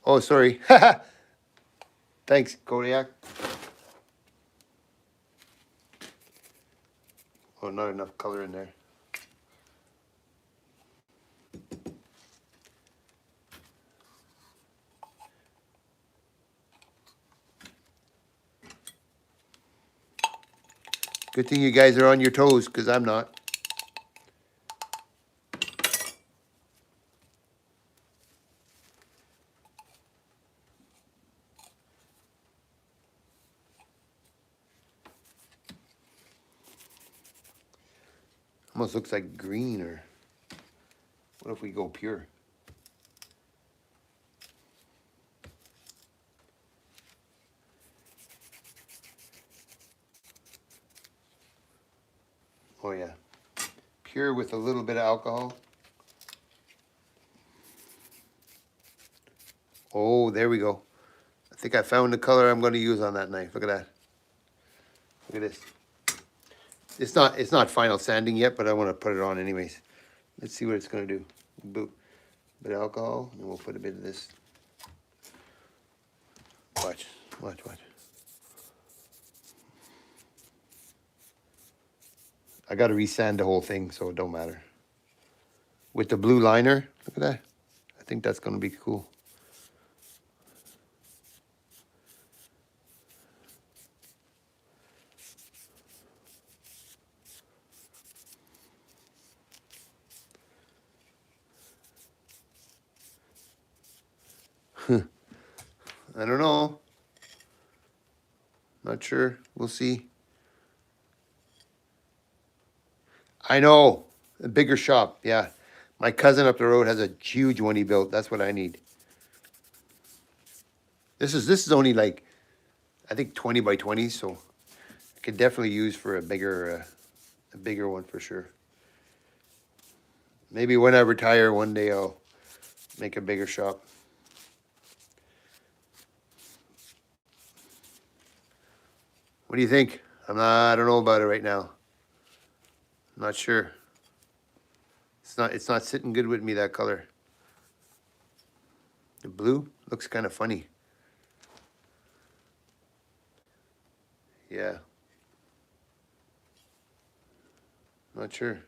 Oh, sorry. Thanks, Kodiak. Oh, not enough color in there. Good thing you guys are on your toes, because I'm not. Almost looks like green, or what if we go pure? Oh yeah, pure with a little bit of alcohol. Oh, there we go. I think I found the color I'm going to use on that knife. Look at that. Look at this. It's not final sanding yet, but I want to put it on anyways. Let's see what it's going to do. Bit of alcohol, and we'll put a bit of this. Watch, watch, watch. I got to resand the whole thing, so it don't matter. With the blue liner, look at that. I think that's going to be cool. I don't know. Not sure. We'll see. I know. A bigger shop, yeah. My cousin up the road has a huge one he built. That's what I need. This is only like, I think 20 by 20, so I could definitely use for a bigger one for sure. Maybe when I retire one day I'll make a bigger shop. What do you think? I don't know about it right now. I'm not sure. It's not sitting good with me, that color. The blue looks kind of funny. Yeah. Not sure.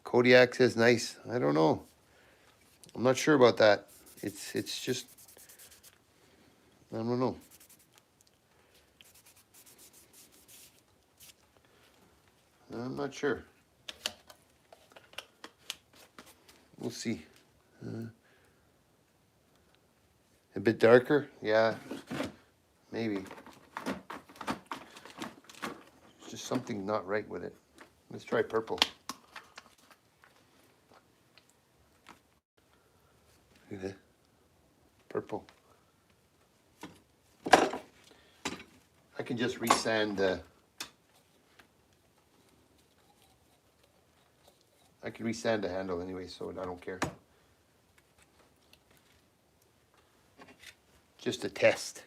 Kodiak says nice. I don't know. I'm not sure about that. It's just, I don't know. I'm not sure. We'll see. A bit darker? Yeah, maybe. There's just something not right with it. Let's try purple. Look at that. Purple. I can just resand the... I can resand the handle anyway, so I don't care. Just a test.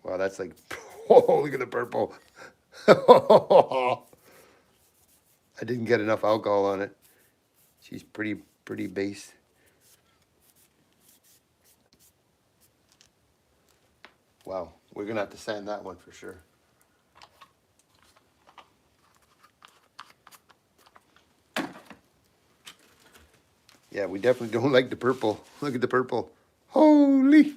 Wow, that's like, oh, look at the purple. I didn't get enough alcohol on it. She's pretty base. Wow, we're gonna have to sand that one for sure. Yeah, we definitely don't like the purple. Look at the purple. Holy!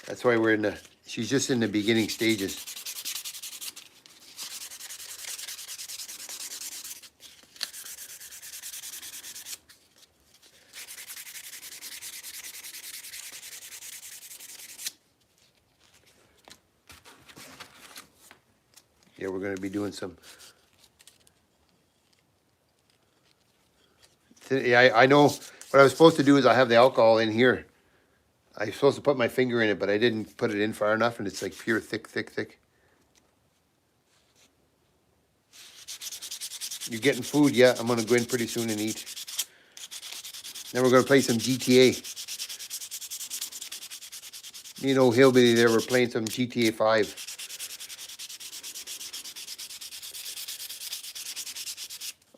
That's why we're in the, she's just in the beginning stages. Yeah, we're gonna be doing some. Yeah, I know what I was supposed to do is I have the alcohol in here. I was supposed to put my finger in it, but I didn't put it in far enough, and it's like pure thick. You're getting food? Yeah, I'm gonna go in pretty soon and eat. Then we're gonna play some GTA. You know, Hillbilly there, we're playing some GTA 5.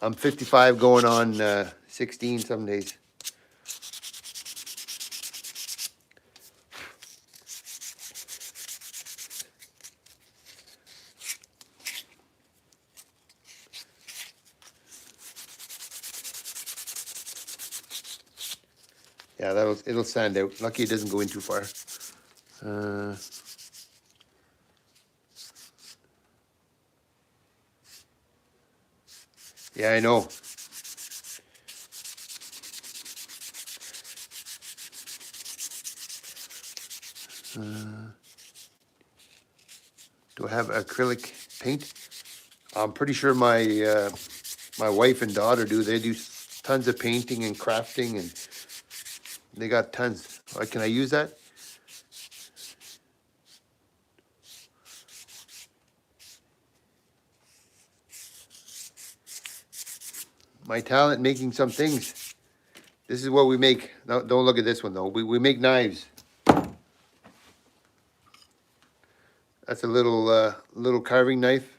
I'm 55 going on 16 some days. Yeah, it'll sand out. Lucky it doesn't go in too far. Yeah, I know. Do I have acrylic paint? I'm pretty sure my wife and daughter do. They do tons of painting and crafting, and they got tons. Can I use that? My talent making some things. This is what we make. No, don't look at this one though. We make knives. That's a little carving knife.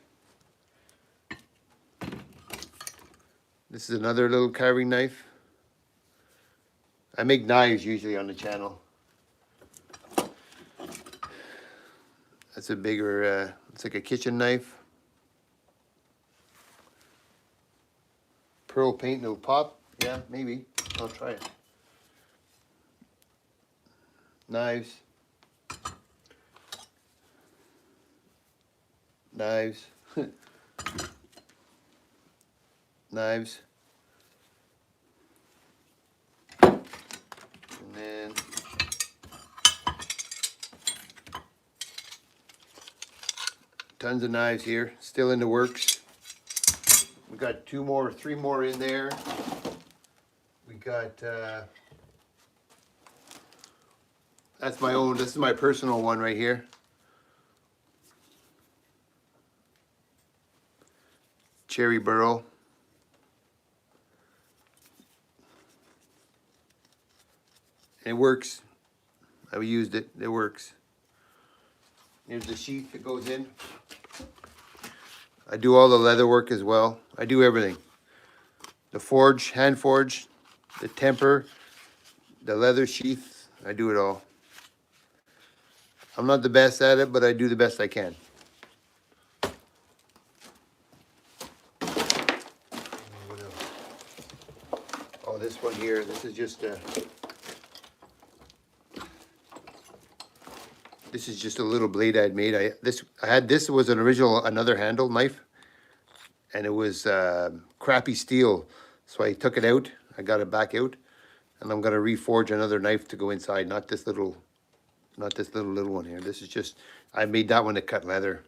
This is another little carving knife. I make knives usually on the channel. That's a bigger, it's like a kitchen knife. Pearl paint, it'll pop. Yeah, maybe. I'll try it. Knives. Knives. Knives. And then tons of knives here, still in the works. We got 3 more in there. We got, that's my own, this is my personal one right here. Cherry burl. It works. I've used it, it works. Here's the sheath that goes in. I do all the leather work as well. I do everything. The forge, hand forge, the temper, the leather sheath, I do it all. I'm not the best at it, but I do the best I can. Oh, this one here, this is just a... This is just a little blade I'd made. This was an original, another handle knife, and it was crappy steel. So I took it out, I got it back out, and I'm gonna reforge another knife to go inside, not this little one here. This is just, I made that one to cut leather.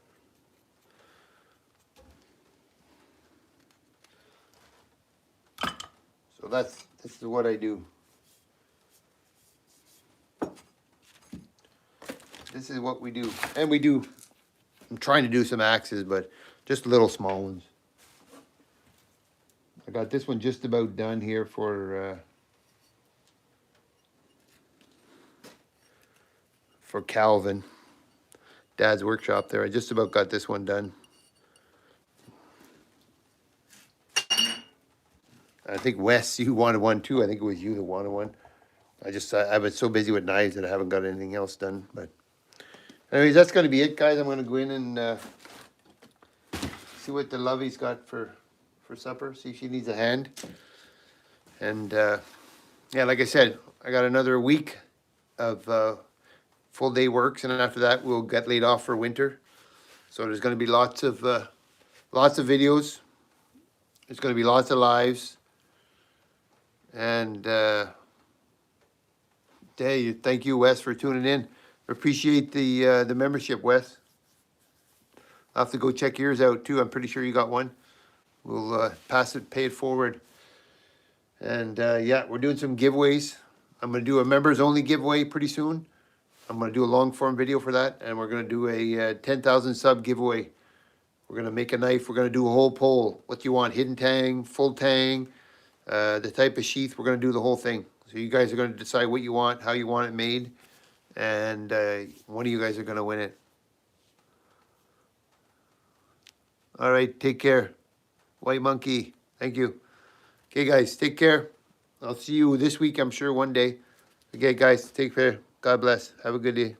So this is what I do. This is what we do. And I'm trying to do some axes, but just little small ones. I got this one just about done here for Calvin. Dad's workshop there. I just about got this one done. I think Wes, you wanted one too. I think it was you that wanted one. I've been so busy with knives that I haven't got anything else done, but anyways, that's going to be it, guys. I'm going to go in and see what the lovey's got for supper. See if she needs a hand. And yeah, like I said, I got another week of full day works, and then after that we'll get laid off for winter. So there's going to be lots of videos. There's going to be lots of lives. And hey, thank you, Wes, for tuning in. Appreciate the membership, Wes. I'll have to go check yours out too. I'm pretty sure you got one. We'll pay it forward. And yeah, we're doing some giveaways. I'm going to do a members only giveaway pretty soon. I'm going to do a long form video for that. And we're going to do a 10,000 sub giveaway. We're going to make a knife. We're going to do a whole poll. What do you want? Hidden tang, full tang, the type of sheath. We're going to do the whole thing. So you guys are going to decide what you want, how you want it made. And one of you guys are going to win it. All right, take care. White Monkey. Thank you. Okay, guys, take care. I'll see you this week, I'm sure, one day. Okay, guys, take care. God bless. Have a good day.